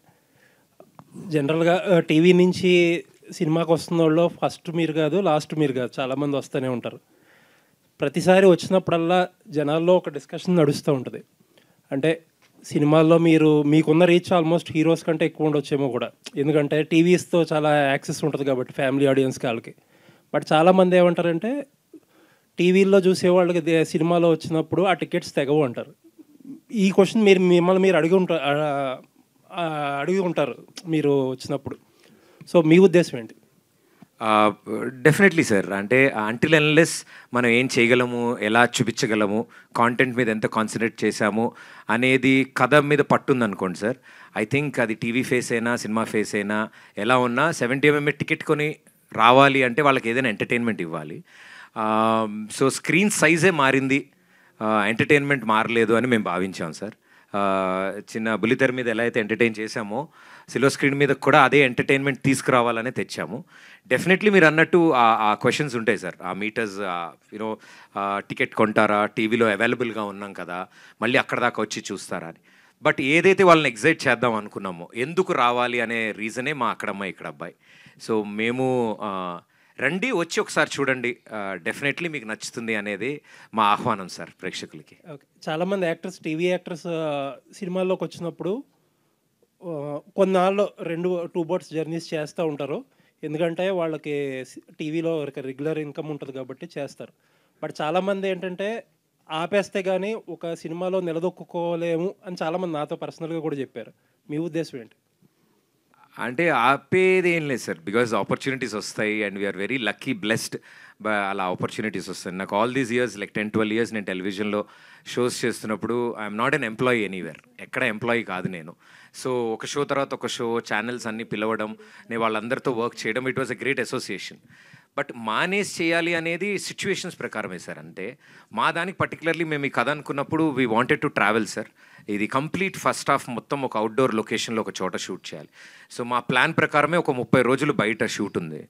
జనరల్గా TV నుంచి సినిమాకి వస్తున్న వాళ్ళు ఫస్ట్ మీరు కాదు, లాస్ట్ మీరు కాదు, చాలామంది వస్తూనే ఉంటారు. ప్రతిసారి వచ్చినప్పుడల్లా జనాల్లో ఒక డిస్కషన్ నడుస్తూ ఉంటుంది. అంటే సినిమాల్లో మీకున్న రీచ్ ఆల్మోస్ట్ హీరోస్ కంటే ఎక్కువ ఉండొచ్చేమో కూడా, ఎందుకంటే టీవీస్తో చాలా యాక్సెస్ ఉంటుంది కాబట్టి ఫ్యామిలీ ఆడియన్స్కి వాళ్ళకి. బట్ చాలామంది ఏమంటారంటే టీవీల్లో చూసేవాళ్ళకి సినిమాలో వచ్చినప్పుడు ఆ టికెట్స్ తెగవు అంటారు. ఈ క్వశ్చన్ మిమ్మల్ని మీరు అడిగి ఉంటారు మీరు వచ్చినప్పుడు. సో మీ ఉద్దేశం ఏంటి? Definitely sir. అంటే అంటిల్ అన్లెస్ మనం ఏం చేయగలము, ఎలా చూపించగలము, కాంటెంట్ మీద ఎంత కాన్సన్ట్రేట్ చేశాము అనేది కథ మీద పట్టుంది అనుకోండి సార్. ఐ థింక్ అది టీవీ ఫేస్ అయినా సినిమా ఫేస్ అయినా ఎలా ఉన్నా 70mm టికెట్ కొని రావాలి అంటే వాళ్ళకి ఏదైనా ఎంటర్టైన్మెంట్ ఇవ్వాలి. సో స్క్రీన్ సైజే మారింది, ఎంటర్టైన్మెంట్ మారలేదు అని మేము భావించాం సార్. చిన్న బుల్లితెర మీద ఎలా అయితే ఎంటర్టైన్ చేశామో సిల్వర్ స్క్రీన్ మీద కూడా అదే ఎంటర్టైన్మెంట్ తీసుకురావాలనే తెచ్చాము. డెఫినెట్లీ మీరు అన్నట్టు ఆ క్వశ్చన్స్ ఉంటాయి సార్. ఆ మీటర్స్ యూనో టికెట్ కొంటారా, టీవీలో అవైలబుల్గా ఉన్నాం కదా, మళ్ళీ అక్కడ దాకా వచ్చి చూస్తారా అని. బట్ ఏదైతే వాళ్ళని ఎగ్జైట్ చేద్దాం అనుకున్నామో, ఎందుకు రావాలి అనే రీజనే మా అక్కడమ్మాయి ఇక్కడ అబ్బాయి. సో మేము రండి, వచ్చి ఒకసారి చూడండి, డెఫినెట్లీ మీకు నచ్చుతుంది అనేది మా ఆహ్వానం సార్ ప్రేక్షకులకి. ఓకే, చాలామంది యాక్టర్స్, టీవీ యాక్టర్స్ సినిమాల్లోకి వచ్చినప్పుడు కొన్నాళ్ళు 2 boats జర్నీస్ చేస్తూ ఉంటారు. ఎందుకంటే వాళ్ళకి టీవీలో రెగ్యులర్ ఇన్కమ్ ఉంటుంది కాబట్టి చేస్తారు. బట్ చాలామంది ఏంటంటే ఆపేస్తే కానీ ఒక సినిమాలో నిలదొక్కుకోలేము అని చాలామంది నాతో పర్సనల్గా కూడా చెప్పారు. మీ ఉద్దేశం ఏంటి? అంటే ఆపేది ఏం లేదు సార్, బికాజ్ ఆపర్చునిటీస్ వస్తాయి and we are very lucky, blessed. అలా ఆపర్చునిటీస్ వస్తాయి. నాకు all these years like 10-12 years నేను టెలివిజన్లో షోస్ చేస్తున్నప్పుడు I'm not an employee anywhere, ఎక్కడ ఎంప్లాయీ కాదు నేను. సో ఒక షో తర్వాత ఒక షో, ఛానల్స్ అన్నీ పిలవడం, నేను వాళ్ళందరితో వర్క్ చేయడం, it was a great association. But manage చేయాలి అనేది సిచ్యువేషన్స్ ప్రకారమే సార్. అంటే మా దానికి పర్టికులర్లీ మేము ఈ కథ అనుకున్నప్పుడు we wanted to travel sir. ఇది కంప్లీట్ ఫస్ట్ హాఫ్ మొత్తం ఒక అవుట్డోర్ లొకేషన్లో ఒక చోట షూట్ చేయాలి. సో మా ప్లాన్ ప్రకారమే ఒక 30 రోజులు బయట షూట్ ఉంది.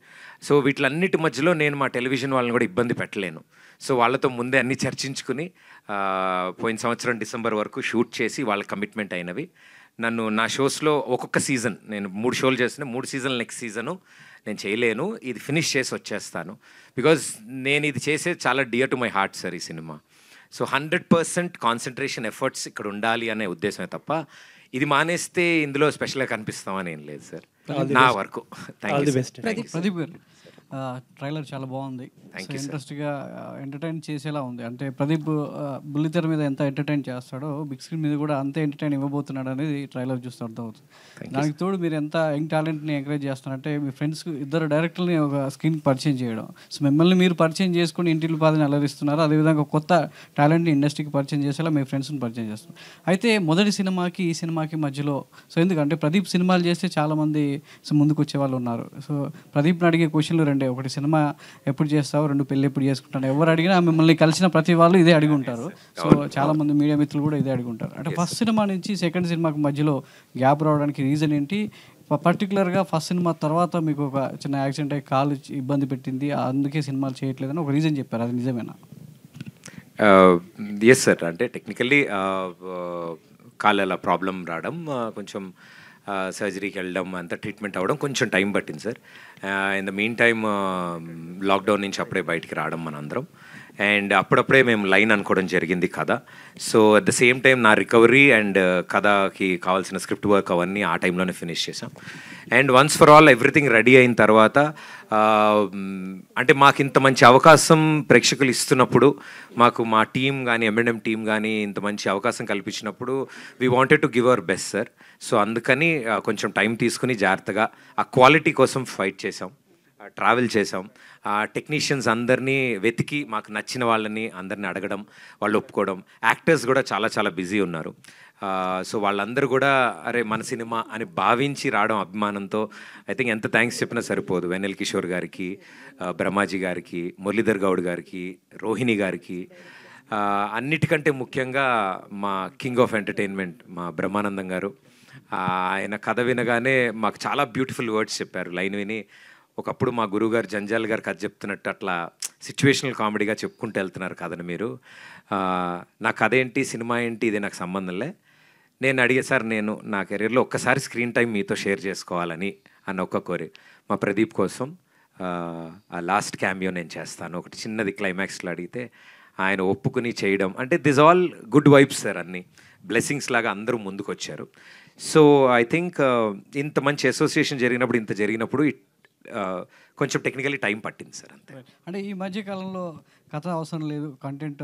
సో వీటిలన్నిటి మధ్యలో నేను మా టెలివిజన్ వాళ్ళని కూడా ఇబ్బంది పెట్టలేను. సో వాళ్ళతో ముందే అన్నీ చర్చించుకుని పోయిన సంవత్సరం డిసెంబర్ వరకు షూట్ చేసి వాళ్ళ కమిట్మెంట్ అయినవి. నన్ను నా షోస్లో ఒక్కొక్క సీజన్, నేను 3 షోలు చేస్తున్నా, 3 సీజన్లు నెక్స్ట్ సీజను నేను చేయలేను, ఇది ఫినిష్ చేసి వచ్చేస్తాను. బికాజ్ నేను ఇది చేసే చాలా dear to my heart sir ఈ సినిమా. సో 100% కాన్సన్ట్రేషన్ ఎఫర్ట్స్ ఇక్కడ ఉండాలి అనే ఉద్దేశమే తప్ప ఇది మానేస్తే ఇందులో స్పెషల్గా కనిపిస్తామని ఏం లేదు సార్ నా వరకు. Thank you. ప్రదీప్ గారు, ట్రైలర్ చాలా బాగుంది, ఇంట్రెస్ట్గా ఎంటర్టైన్ చేసేలా ఉంది. అంటే ప్రదీప్ బుల్లితెర మీద ఎంత ఎంటర్టైన్ చేస్తాడో బిగ్ స్క్రీన్ మీద కూడా అంతే ఎంటర్టైన్ ఇవ్వబోతున్నాడు అనేది ట్రైలర్ చూస్తే అర్థమవుతుంది. దానికి తోడు మీరు ఎంత యంగ్ టాలెంట్ని ఎంకరేజ్ చేస్తున్నారంటే మీ ఫ్రెండ్స్ 2 డైరెక్టర్ని ఒక స్క్రీన్కి పరిచయం చేయడం, సో మిమ్మల్ని మీరు పరిచయం చేసుకుని ఇంటికి పాదని అలరిస్తున్నారు. అదేవిధంగా కొత్త టాలెంట్ని ఇండస్ట్రీకి పరిచయం చేసేలా మీ ఫ్రెండ్స్ని పరిచయం చేస్తున్నారు. అయితే మొదటి సినిమాకి ఈ సినిమాకి మధ్యలో సో ఎందుకంటే ప్రదీప్ సినిమాలు చేస్తే చాలామంది ముందుకు వచ్చే వాళ్ళు ఉన్నారు. సో ప్రదీప్ని అడిగే క్వశ్చన్లు 2. ఒకటి, సినిమా ఎప్పుడు చేస్తావు, 2 పెళ్ళి ఎప్పుడు చేసుకుంటాను. ఎవరు అడిగినా మిమ్మల్ని కలిసిన ప్రతి వాళ్ళు ఇదే అడిగి ఉంటారు. సో చాలా మంది మీడియా మిత్రులు కూడా ఇదే అడిగి ఉంటారు. అంటే ఫస్ట్ సినిమా నుంచి సెకండ్ సినిమాకి మధ్యలో గ్యాప్ రావడానికి రీజన్ ఏంటి? పర్టికులర్గా ఫస్ట్ సినిమా తర్వాత మీకు ఒక చిన్న యాక్సిడెంట్ అయ్యి కాలు ఇబ్బంది పెట్టింది, అందుకే సినిమాలు చేయట్లేదని ఒక రీజన్ చెప్పారు, అది నిజమేనా? Yes sir. అంటే టెక్నికల్లీ కాలు అలా ప్రాబ్లం రావడం, కొంచెం సర్జరీకి వెళ్ళడం, అంతా ట్రీట్మెంట్ అవ్వడం కొంచెం టైం పట్టింది sir. In the mean time lockdown నుంచి అప్పుడే బయటికి రావడం మనందరం, అండ్ అప్పుడప్పుడే మేము లైన్ అనుకోవడం జరిగింది కథ. So at the same time నా రికవరీ అండ్ కథకి కావాల్సిన స్క్రిప్ట్ వర్క్ అవన్నీ ఆ టైంలోనే ఫినిష్ చేసాం. And once for all everything ready అయిన తర్వాత అంటే మాకు ఇంత మంచి అవకాశం ప్రేక్షకులు ఇస్తున్నప్పుడు, మాకు మా టీం కానీ M&M టీం కానీ ఇంత మంచి అవకాశం కల్పించినప్పుడు we wanted to give our best sir. So అందుకని కొంచెం టైం తీసుకుని జాగ్రత్తగా ఆ క్వాలిటీ కోసం ఫైట్ చేసాం, ట్రావెల్ చేసాం. ఆ టెక్నీషియన్స్ అందరినీ వెతికి మాకు నచ్చిన వాళ్ళని అందరినీ అడగడం, వాళ్ళు ఒప్పుకోవడం. యాక్టర్స్ కూడా చాలా చాలా బిజీ ఉన్నారు. సో వాళ్ళందరూ కూడా అరే మన సినిమా అని భావించి రావడం అభిమానంతో. ఐ థింక్ ఎంత థ్యాంక్స్ చెప్పినా సరిపోదు. వెన్నెల కిషోర్ గారికి, బ్రహ్మాజీ గారికి, మురళీధర్ గౌడ్ గారికి, రోహిణి గారికి, అన్నిటికంటే ముఖ్యంగా మా కింగ్ ఆఫ్ ఎంటర్టైన్మెంట్ మా బ్రహ్మానందం గారు. ఆయన కథ వినగానే మాకు చాలా బ్యూటిఫుల్ వర్డ్స్ చెప్పారు. లైన్ విని ఒకప్పుడు మా గురువుగారు జంజాల్ గారు కథ చెప్తున్నట్టు అట్లా సిచ్యువేషనల్ కామెడీగా చెప్పుకుంటూ వెళ్తున్నారు కథను మీరు. నా కథ ఏంటి, సినిమా ఏంటి, ఇది నాకు సంబంధంలే. నేను అడిగే సార్, నేను నా కెరీర్లో ఒక్కసారి స్క్రీన్ టైం మీతో షేర్ చేసుకోవాలని అన్న ఒక్క కోరి. మా ప్రదీప్ కోసం ఆ లాస్ట్ క్యామియో నేను చేస్తాను ఒకటి చిన్నది క్లైమాక్స్లో అడిగితే ఆయన ఒప్పుకుని చేయడం. అంటే this all good vibes sir, అన్నీ బ్లెస్సింగ్స్ లాగా అందరూ ముందుకు వచ్చారు. సో ఐ థింక్ ఇంత మంచి అసోసియేషన్ జరిగినప్పుడు, ఇంత జరిగినప్పుడు కొంచెం టెక్నికలీ టైం పట్టింది సార్ అంతే. అంటే ఈ మధ్య కాలంలో కథ అవసరం లేదు, కంటెంట్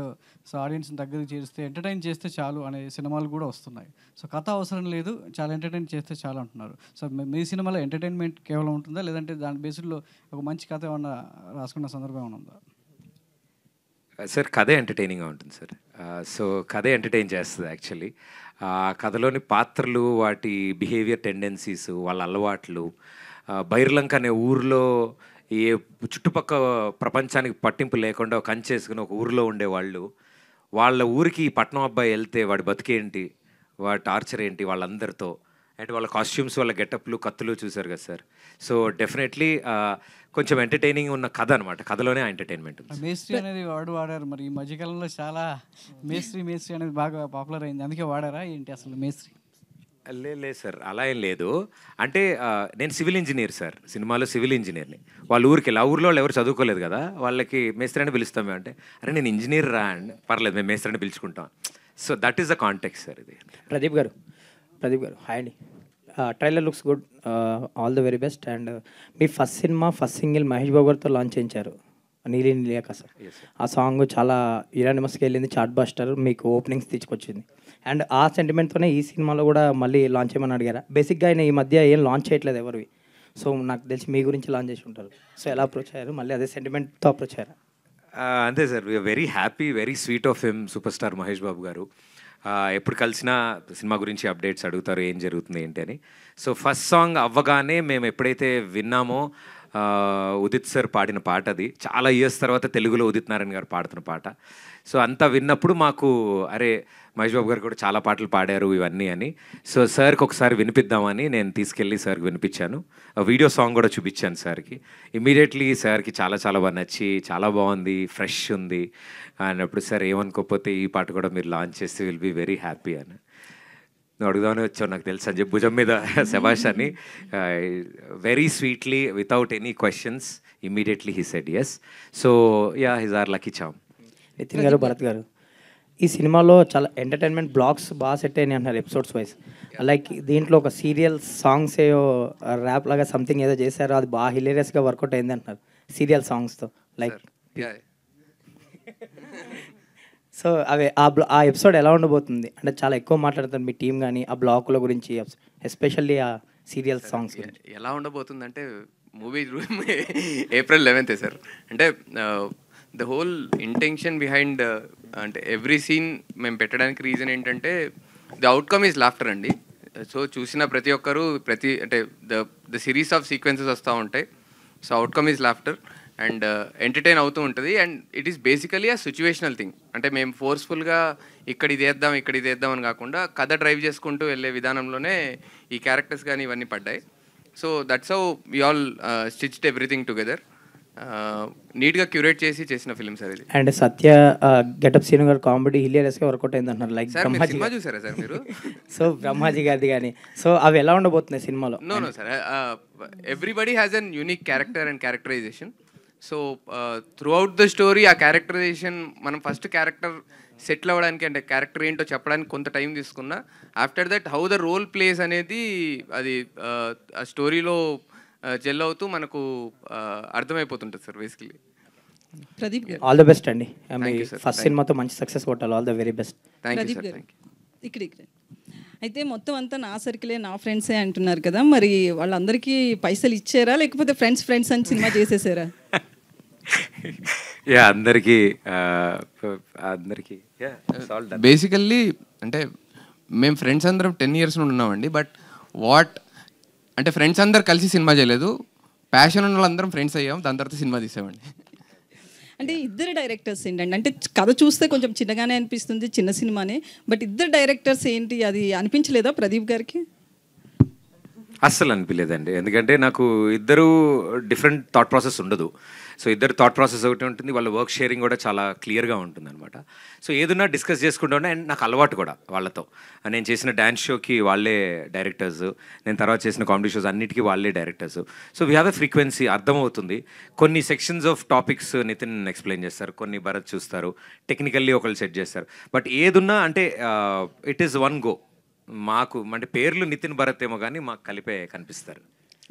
సో ఆడియన్స్ని దగ్గరికి చేస్తే ఎంటర్టైన్ చేస్తే చాలు అనే సినిమాలు కూడా వస్తున్నాయి. సో కథ అవసరం లేదు, చాలా ఎంటర్టైన్ చేస్తే చాలు అంటున్నారు. సో మీ సినిమాలో ఎంటర్టైన్మెంట్ కేవలం ఉంటుందా, లేదంటే దాని బేస్డ్లో ఒక మంచి కథ ఏమన్నా రాసుకున్న సందర్భం ఏమైనా ఉందా? సార్ కథే ఎంటర్టైనింగ్గా ఉంటుంది సార్. సో కథే ఎంటర్టైన్ చేస్తుంది యాక్చువల్లీ. ఆ కథలోని పాత్రలు, వాటి బిహేవియర్ టెండెన్సీస్, వాళ్ళ అలవాట్లు, బైర్లంక అనే ఊరిలో ఏ చుట్టుపక్క ప్రపంచానికి పట్టింపు లేకుండా కంచేసుకుని ఒక ఊరిలో ఉండేవాళ్ళు, వాళ్ళ ఊరికి ఈ పట్నం అబ్బాయి వెళ్తే వాడి బతికేంటి, వాడి టార్చర్ ఏంటి వాళ్ళందరితో, అంటే వాళ్ళ కాస్ట్యూమ్స్, వాళ్ళ గెటప్లు, కత్తులు చూసారు కదా సార్. సో డెఫినెట్లీ కొంచెం ఎంటర్టైనింగ్ ఉన్న కథ అనమాట. కథలోనే ఎంటర్టైన్మెంట్. మేస్త్రీ అనేది వాడారు మరి ఈ మధ్యకాలంలో చాలా మేస్త్రీ అనేది బాగా పాపులర్ అయింది, అందుకే వాడారా ఏంటి అసలు మేస్త్రీ? లేదు సార్, అలా ఏం లేదు. అంటే నేను సివిల్ ఇంజనీర్ సార్, సినిమాలో సివిల్ ఇంజనీర్ని. వాళ్ళ ఊరికి వెళ్ళి, ఆ ఊరిలో వాళ్ళు ఎవరు చదువుకోలేదు కదా, వాళ్ళకి మేస్త్రి అని పిలుస్తాం మేము. అంటే అరే నేను ఇంజనీర్ రా అండి, పర్లేదు మేము మేస్త్రి అని పిలుచుకుంటాం. So that is the context sir ఇది. ప్రదీప్ గారు హాయ్ అండి. Trailer looks good, all the very best. And మీ first cinema, first single Mahesh Babu గారితో లాంచ్ చేయించారు, నీలి నీలియాక సార్. ఆ సాంగ్ చాలా యునానిమస్గా వెళ్ళింది, చార్ట్ బస్టర్, మీకు ఓపెనింగ్స్ తీసుకొచ్చింది. అండ్ ఆ సెంటిమెంట్తోనే ఈ సినిమాలో కూడా మళ్ళీ లాంచ్ చేయమని అడిగారా? బేసిక్గా ఆయన ఈ మధ్య ఏం లాంచ్ చేయట్లేదు ఎవరివి, సో నాకు తెలిసి మీ గురించి లాంచ్ చేసి ఉంటారు. సో ఎలా అప్రోచ్ అయ్యారు, మళ్ళీ అదే సెంటిమెంట్తో అప్రోచ్ అయ్యారా? అంతే sir, we are very happy, very sweet of him, superstar Mahesh Babu గారు. ఎప్పుడు కలిసినా సినిమా గురించి అప్డేట్స్ అడుగుతారు, ఏం జరుగుతుంది ఏంటి అని. సో ఫస్ట్ సాంగ్ అవ్వగానే మేము ఎప్పుడైతే విన్నామో, ఉదిత్ సార్ పాడిన పాట, అది చాలా ఇయర్స్ తర్వాత తెలుగులో ఉదిత్ నారాయణ గారు పాడుతున్న పాట. సో అంతా విన్నప్పుడు మాకు అరే మహేష్ బాబు గారు కూడా చాలా పాటలు పాడారు ఇవన్నీ అని. సో సార్కి ఒకసారి వినిపిద్దామని నేను తీసుకెళ్ళి సార్కి వినిపించాను, వీడియో సాంగ్ కూడా చూపించాను సార్కి. ఇమీడియట్లీ సార్కి చాలా చాలా బాగా నచ్చి, చాలా బాగుంది, ఫ్రెష్ ఉంది అన్నప్పుడు, సార్ ఏమనుకోకపోతే ఈ పాట కూడా మీరు లాంచ్ చేస్తే విల్ బీ వెరీ హ్యాపీ అని. నువ్వు అడుగుదామని వచ్చావు నాకు తెలుసు అని చెప్పి భుజం మీద శభాష్ అని very sweetly without any questions immediately he said yes. So ya his are lucky charm. Nitin గారు, భరత్ గారు, ఈ సినిమాలో చాలా ఎంటర్టైన్మెంట్ బ్లాగ్స్ బాగా సెట్ అయినాయి అంటున్నారు ఎపిసోడ్స్ వైజ్. లైక్ దీంట్లో ఒక సీరియల్ సాంగ్స్ ఏదో ర్యాప్ లాగా సంథింగ్ ఏదో చేశారు, అది బాగా హిలేరియస్గా వర్కౌట్ అయింది అంటున్నారు సీరియల్ సాంగ్స్తో. లైక్ సో అవి ఆ ఎపిసోడ్ ఎలా ఉండబోతుంది అంటే చాలా ఎక్కువ మాట్లాడుతారు మీ టీం కానీ ఆ బ్లాగుల గురించి, ఎస్పెషల్లీ ఆ సీరియల్ సాంగ్స్ ఎలా ఉండబోతుందంటే మూవీ April 11th సార్. అంటే ద హోల్ ఇంటెన్షన్ బిహైండ్ అంటే ఎవ్రీ సీన్ మేము పెట్టడానికి రీజన్ ఏంటంటే ది అవుట్కమ్ ఈజ్ లాఫ్టర్ అండి. సో చూసిన ప్రతి ఒక్కరు అంటే ద సిరీస్ ఆఫ్ సీక్వెన్సెస్ వస్తూ ఉంటాయి. So outcome is laughter and entertain అవుతూ ఉంటుంది. అండ్ ఇట్ ఈస్ బేసికలీ ఆ సిచ్యువేషనల్ థింగ్. అంటే మేము ఫోర్స్ఫుల్గా ఇక్కడ ఇది వేద్దాం అని కాకుండా కథ డ్రైవ్ చేసుకుంటూ వెళ్ళే విధానంలోనే ఈ క్యారెక్టర్స్ కానీ ఇవన్నీ పడ్డాయి. So that's how we all stitched everything together. నీట్గా క్యూరేట్ చేసిన ఫిల్మ్ సార్ ఇది. అండ్ సత్య గెటప్ సీన్ గారు కామెడీ హిలేరియస్గా వర్కౌట్ అయింది అంటున్నారు. లైక్ సినిమా చూసారా సార్ మీరు? సో బ్రహ్మాజీ గారిది కానీ, సో అవి ఎలా ఉండబోతున్నాయి సినిమాలో? No sir, everybody has an unique character and characterization. So throughout the story ఆ క్యారెక్టరైజేషన్ మనం ఫస్ట్ క్యారెక్టర్ సెటిల్ అవ్వడానికి అంటే క్యారెక్టర్ ఏంటో చెప్పడానికి కొంత టైం తీసుకున్నా, after that how the role plays అనేది అది ఆ స్టోరీలో జెల్ అవుతూ మనకు అర్థమైపోతుంటుంది సార్ బేసికలీ. ప్రదీప్ గారు ఆల్ ద బెస్ట్ అండి. Thank you, sir. ఫస్ట్ సినిమాతో మంచి సక్సెస్ కొట్టాలి. All the very best. Thank you Pradeep sir. గారు థ్యాంక్ యూ. ఇక్కడ అయితే మొత్తం అంతా నా సర్కిలే నా ఫ్రెండ్సే అంటున్నారు కదా, మరి వాళ్ళందరికీ పైసలు ఇచ్చారా లేకపోతే ఫ్రెండ్స్ అని సినిమా చేసేసారా? యా అందరికీ బేసికల్లీ అంటే మేము ఫ్రెండ్స్ అందరం 10 years నుండి ఉన్నామండి. బట్ అంటే ఫ్రెండ్స్ అందరు కలిసి సినిమా చేయలేదు, ప్యాషన్ ఉన్న వాళ్ళందరం ఫ్రెండ్స్ అయ్యాం, దాని తర్వాత సినిమా తీసామండి. అంటే ఇద్దరు డైరెక్టర్స్ ఏంటండి, అంటే కథ చూస్తే కొంచెం చిన్నగానే అనిపిస్తుంది, చిన్న సినిమానే, బట్ ఇద్దరు డైరెక్టర్స్ ఏంటి అది అనిపించలేదా ప్రదీప్ గారికి? అస్సలు అనిపించలేదండి, ఎందుకంటే నాకు ఇద్దరు డిఫరెంట్ థాట్ ప్రాసెస్ ఉండదు. సో ఇద్దరు థాట్ ప్రాసెస్ ఒకటి ఉంటుంది, వాళ్ళ వర్క్ షేరింగ్ కూడా చాలా క్లియర్గా ఉంటుంది అనమాట. సో ఏదన్నా డిస్కస్ చేసుకుంటూ అండ్ నాకు అలవాటు కూడా వాళ్ళతో. నేను చేసిన డ్యాన్స్ షోకి వాళ్ళే డైరెక్టర్స్, నేను తర్వాత చేసిన కామెడీ షోస్ అన్నిటికీ వాళ్ళే directors. So we have a frequency, అర్థమవుతుంది. కొన్ని sections of topics Nitin explain చేస్తారు, కొన్ని భరత్ చూస్తారు, టెక్నికల్లీ ఒకళ్ళు సెట్ చేస్తారు. బట్ ఏదున్నా అంటే ఇట్ ఈస్ వన్ గో. మాకు అంటే పేర్లు నితిన్ భరత్ ఏమో కానీ మాకు కలిపే కనిపిస్తారు.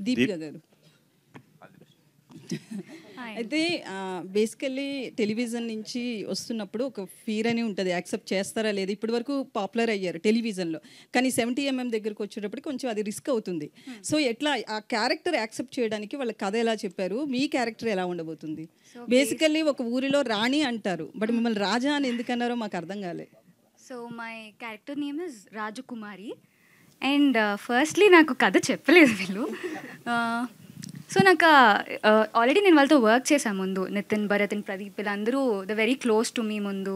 దీపిక గారు అయితే బేసికల్లీ టెలివిజన్ నుంచి వస్తున్నప్పుడు ఒక ఫీర్ అని ఉంటుంది, యాక్సెప్ట్ చేస్తారా లేదు. ఇప్పటి వరకు పాపులర్ అయ్యారు టెలివిజన్లో, కానీ 70mm దగ్గరకు వచ్చేటప్పుడు కొంచెం అది రిస్క్ అవుతుంది. సో ఎట్లా ఆ క్యారెక్టర్ యాక్సెప్ట్ చేయడానికి వాళ్ళ కథ ఎలా చెప్పారు, మీ క్యారెక్టర్ ఎలా ఉండబోతుంది? బేసికల్లీ ఒక ఊరిలో రాణి అంటారు, బట్ మిమ్మల్ని రాజా అని ఎందుకన్నారో మాకు అర్థం కాలే. So my character name is Rajakumari. And firstly నాకు కథ చెప్పలేదు వీళ్ళు. సో నాకు ఆల్రెడీ నేను వాళ్ళతో వర్క్ చేశాను ముందు, నితిన్, భరత్ అండ్ ప్రదీప్, వీళ్ళందరూ the very close to me ముందు.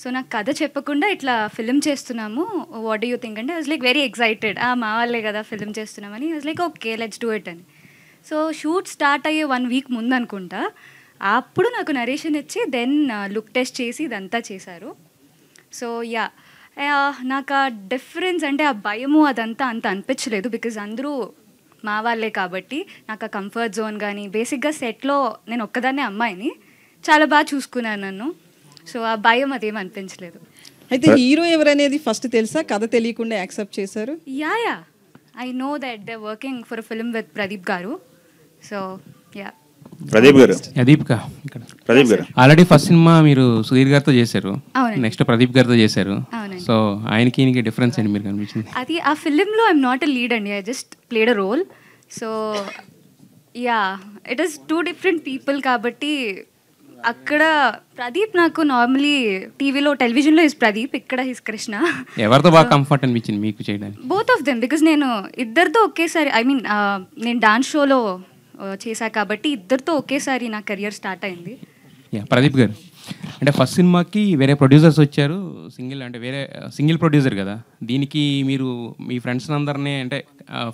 సో నాకు కథ చెప్పకుండా ఇట్లా ఫిల్మ్ చేస్తున్నాము, వాట్ డూ యూ థింక్ అంటే I was like very excited. మా వాళ్ళే కదా ఫిల్మ్ చేస్తున్నామని, I was like okay let's do it అని. సో షూట్ స్టార్ట్ అయ్యే 1 week ముందు అనుకుంటా, అప్పుడు నాకు నరేషన్ ఇచ్చి దెన్ లుక్ టెస్ట్ చేసి ఇదంతా చేశారు. సో యా నాకు ఆ డిఫరెన్స్ అంటే ఆ భయము అదంతా అంత అనిపించలేదు, బికాజ్ అందరూ మా వాళ్ళే కాబట్టి. నాకు ఆ కంఫర్ట్ జోన్ కానీ, బేసిక్గా సెట్లో నేను ఒక్కదాన్నే అమ్మాయిని, చాలా బాగా చూసుకున్నాను నన్ను. సో ఆ భయం అదేం అనిపించలేదు. అయితే హీరో ఎవరనేది ఫస్ట్ తెలుసా, కథ తెలియకుండా యాక్సెప్ట్ చేశారు? Yeah I know that they working for film with Pradeep గారు. సో యా ప్రదీప్ గారు, దీపిక ఇక్కడ ప్రదీప్ గారు ఆల్రెడీ ఫస్ట్ సినిమా మీరు సుధీర్ గారితో చేశారు, అవునండి. నెక్స్ట్ ప్రదీప్ గారితో చేశారు. అవునండి. సో ఆయనకి డిఫరెన్స్ ఏంటి మీరు కనిపించింది? అది ఆ ఫిలింలో ఐఎమ్ నాట్ ఎ లీడ్ అండి, I just played a role. So ya it is 2 different people కాబట్టి అక్కడ ప్రదీప్ నాకు నార్మలీ టీవీలో టెలివిజన్లో హిస్ ప్రదీప్, ఇక్కడ హిస్ కృష్ణ. ఎవరితో బాగా కంఫర్ట్ అనిపించింది మీకు చేయడానికి? బోత్ ఆఫ్ దెమ్, బికాజ్ నేను ఇద్దరితో ఒకేసారి ఐ మీన్ నేను డాన్స్ షోలో చేశా కాబట్టి ఇద్దరితో ఒకేసారి నా కెరియర్ స్టార్ట్ అయింది. ప్రదీప్ గారు అంటే ఫస్ట్ సినిమాకి వేరే ప్రొడ్యూసర్స్ వచ్చారు, వేరే సింగిల్ ప్రొడ్యూసర్ కదా, దీనికి మీరు మీ ఫ్రెండ్స్ అందరినీ అంటే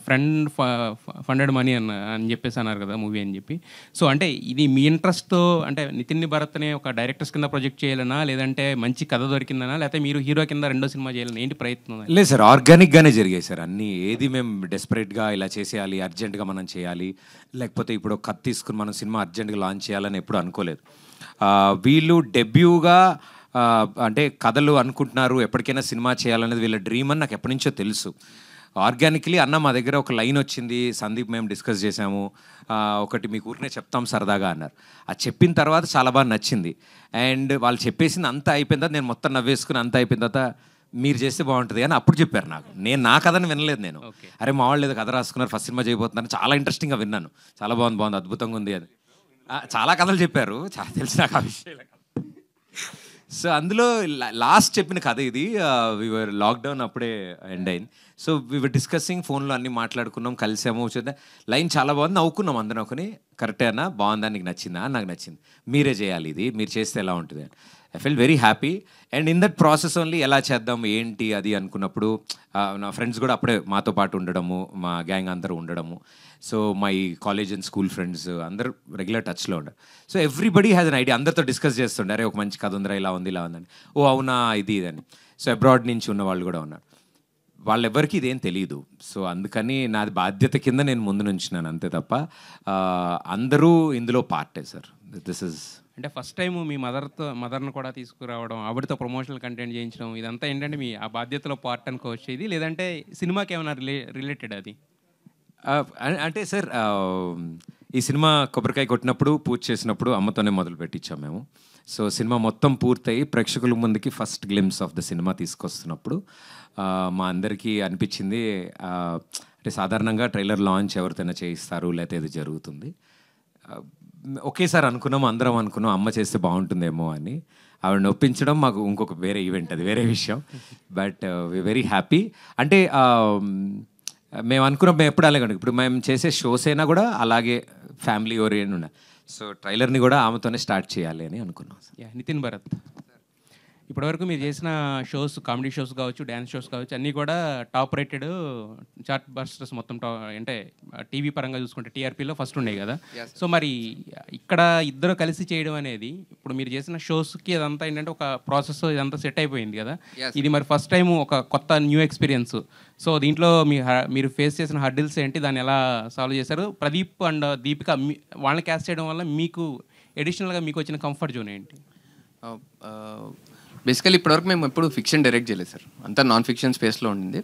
ఫ్రెండ్ ఫండెడ్ మనీ అని చెప్పేసి అన్నారు కదా మూవీ అని చెప్పి. సో అంటే ఇది మీ ఇంట్రెస్ట్తో అంటే నితిన్ భరత్ని ఒక డైరెక్టర్స్ కింద ప్రొజెక్ట్ చేయాలనా, లేదంటే మంచి కథ దొరికిందనా, లేకపోతే మీరు హీరో కింద రెండో సినిమా చేయాలని ఏంటి ప్రయత్నం? లేదు సార్, ఆర్గానిక్గానే జరిగాయి సార్ అన్నీ. ఏది మేము డెస్పరేట్గా ఇలా చేసేయాలి, అర్జెంటుగా మనం చేయాలి, లేకపోతే ఇప్పుడు కథ తీసుకుని మనం సినిమా అర్జెంటుగా లాంచ్ చేయాలని ఎప్పుడు అనుకోలేదు. వీళ్ళు డెబ్యూగా అంటే కథలు అనుకుంటున్నారు, ఎప్పటికైనా సినిమా చేయాలనేది వీళ్ళ డ్రీమ్ అని నాకు ఎప్పటి నుంచో తెలుసు. ఆర్గానిక్లీ అన్న మా దగ్గర ఒక లైన్ వచ్చింది, సందీప్ మేము డిస్కస్ చేసాము, ఒకటి మీకు ఊరినే చెప్తాం సరదాగా అన్నారు. అది చెప్పిన తర్వాత చాలా బాగా నచ్చింది. అండ్ వాళ్ళు చెప్పేసింది అంతా అయిపోయిన తర్వాత నేను మొత్తం నవ్వేసుకుని అంతా అయిపోయిన తర్వాత మీరు చేస్తే బాగుంటుంది అని అప్పుడు చెప్పారు నాకు. నేను నా కథని వినలేదు, నేను అరే మా వాళ్ళు ఏదో కథ రాసుకున్నారు, ఫస్ట్ సినిమా చేయబోతున్నారు, చాలా ఇంట్రెస్టింగ్గా విన్నాను, చాలా బాగుంది అద్భుతంగా ఉంది అని. చాలా కథలు చెప్పారు, చాలా తెలిసి నాకు ఆ విషయాలు. సో అందులో లాస్ట్ చెప్పిన కథ ఇది. వీవర్ లాక్డౌన్ అప్పుడే ఎండ్ అయింది. సో వీవర్ డిస్కసింగ్, ఫోన్లో అన్నీ మాట్లాడుకున్నాం, కలిసాము, లైన్ చాలా బాగుంది, నవ్వుకున్నాం అందరం. ఒకని కరెక్టే అన్న, బాగుందా, నీకు నచ్చిందా? నాకు నచ్చింది, మీరే చేయాలి, ఇది మీరు చేస్తే ఎలా ఉంటుంది. I felt very happy. And in that process only ఎలా చేద్దాం ఏంటి అది అనుకున్నప్పుడు నా ఫ్రెండ్స్ కూడా అప్పుడే మాతో పాటు ఉండడము, మా గ్యాంగ్ అందరూ ఉండడము. So my college and school friends అందరూ రెగ్యులర్ టచ్లో ఉండరు. So everybody has an idea, అందరితో డిస్కస్ చేస్తుండే, అరే ఒక మంచి కథ ఉందిరా, ఇలా ఉంది ఇలా ఉందని. ఓ అవునా, ఇది ఇదని. సో అబ్రాడ్ నుంచి ఉన్న వాళ్ళు కూడా ఉన్నారు, వాళ్ళెవ్వరికి ఇదేం తెలియదు. సో అందుకని నాది బాధ్యత కింద నేను ముందు నుంచినాను అంతే తప్ప అందరూ ఇందులో పార్టే సార్. దిస్ ఇస్ అంటే ఫస్ట్ టైం మీ మదర్ని కూడా తీసుకురావడం, ఆవిడతో ప్రమోషనల్ కంటెంట్ చేయించడం, ఇదంతా ఏంటంటే మీ ఆ బాధ్యతలో పార్ట్ అనుకోవచ్చు ఇది, లేదంటే సినిమాకి ఏమైనా రిలేటెడ్ అది? అంటే సార్ ఈ సినిమా కొబ్బరికాయ కొట్టినప్పుడు పూజ చేసినప్పుడు అమ్మతోనే మొదలు పెట్టించాం మేము. సో సినిమా మొత్తం పూర్తయి ప్రేక్షకుల ముందుకి first glimpse of the cinema తీసుకొస్తున్నప్పుడు మా అందరికీ అనిపించింది, అంటే సాధారణంగా ట్రైలర్ లాంచ్ ఎవరితోనే చేయిస్తారు లేకపోతే ఇది జరుగుతుంది. ఒకేసారి అనుకున్నాం, అందరం అనుకున్నాం అమ్మ చేస్తే బాగుంటుందేమో అని. ఆవిడని ఒప్పించడం మాకు ఇంకొక వేరే ఈవెంట్, అది వేరే విషయం. But we very happy. అంటే మేము అనుకున్నాం, మేము ఎప్పుడు అలాగే ఇప్పుడు మేము చేసే షోస్ అయినా కూడా అలాగే ఫ్యామిలీ ఓరియంట్ ఉండాలి. సో ట్రైలర్ని కూడా ఆమెతోనే స్టార్ట్ చేయాలి అని అనుకున్నాం. నితిన్ భరత్, ఇప్పటివరకు మీరు చేసిన షోస్, కామెడీ షోస్ కావచ్చు, డ్యాన్స్ షోస్ కావచ్చు, అన్నీ కూడా టాప్ రేటెడ్ చార్ట్ బస్టర్స్ మొత్తం అంటే టీవీ పరంగా చూసుకుంటే టీఆర్పీలో ఫస్ట్ ఉన్నాయి కదా. సో మరి ఇక్కడ ఇద్దరు కలిసి చేయడం అనేది, ఇప్పుడు మీరు చేసిన షోస్కి అదంతా ఏంటంటే ఒక ప్రాసెస్ ఇదంతా సెట్ అయిపోయింది కదా. ఇది మరి ఫస్ట్ టైం ఒక కొత్త న్యూ ఎక్స్పీరియన్స్. సో దీంట్లో మీరు ఫేస్ చేసిన హర్డిల్స్ ఏంటి, దాన్ని ఎలా సాల్వ్ చేశారు? ప్రదీప్ అండ్ దీపిక వాళ్ళని క్యాస్ట్ చేయడం వల్ల మీకు అడిషనల్గా మీకు వచ్చిన కంఫర్ట్ జోన్ ఏంటి? బేసికలీ ఇప్పటివరకు మేము ఎప్పుడు ఫిక్షన్ డైరెక్ట్ చేయలేదు సార్, అంతా నాన్ ఫిక్షన్ స్పేస్లో ఉండింది.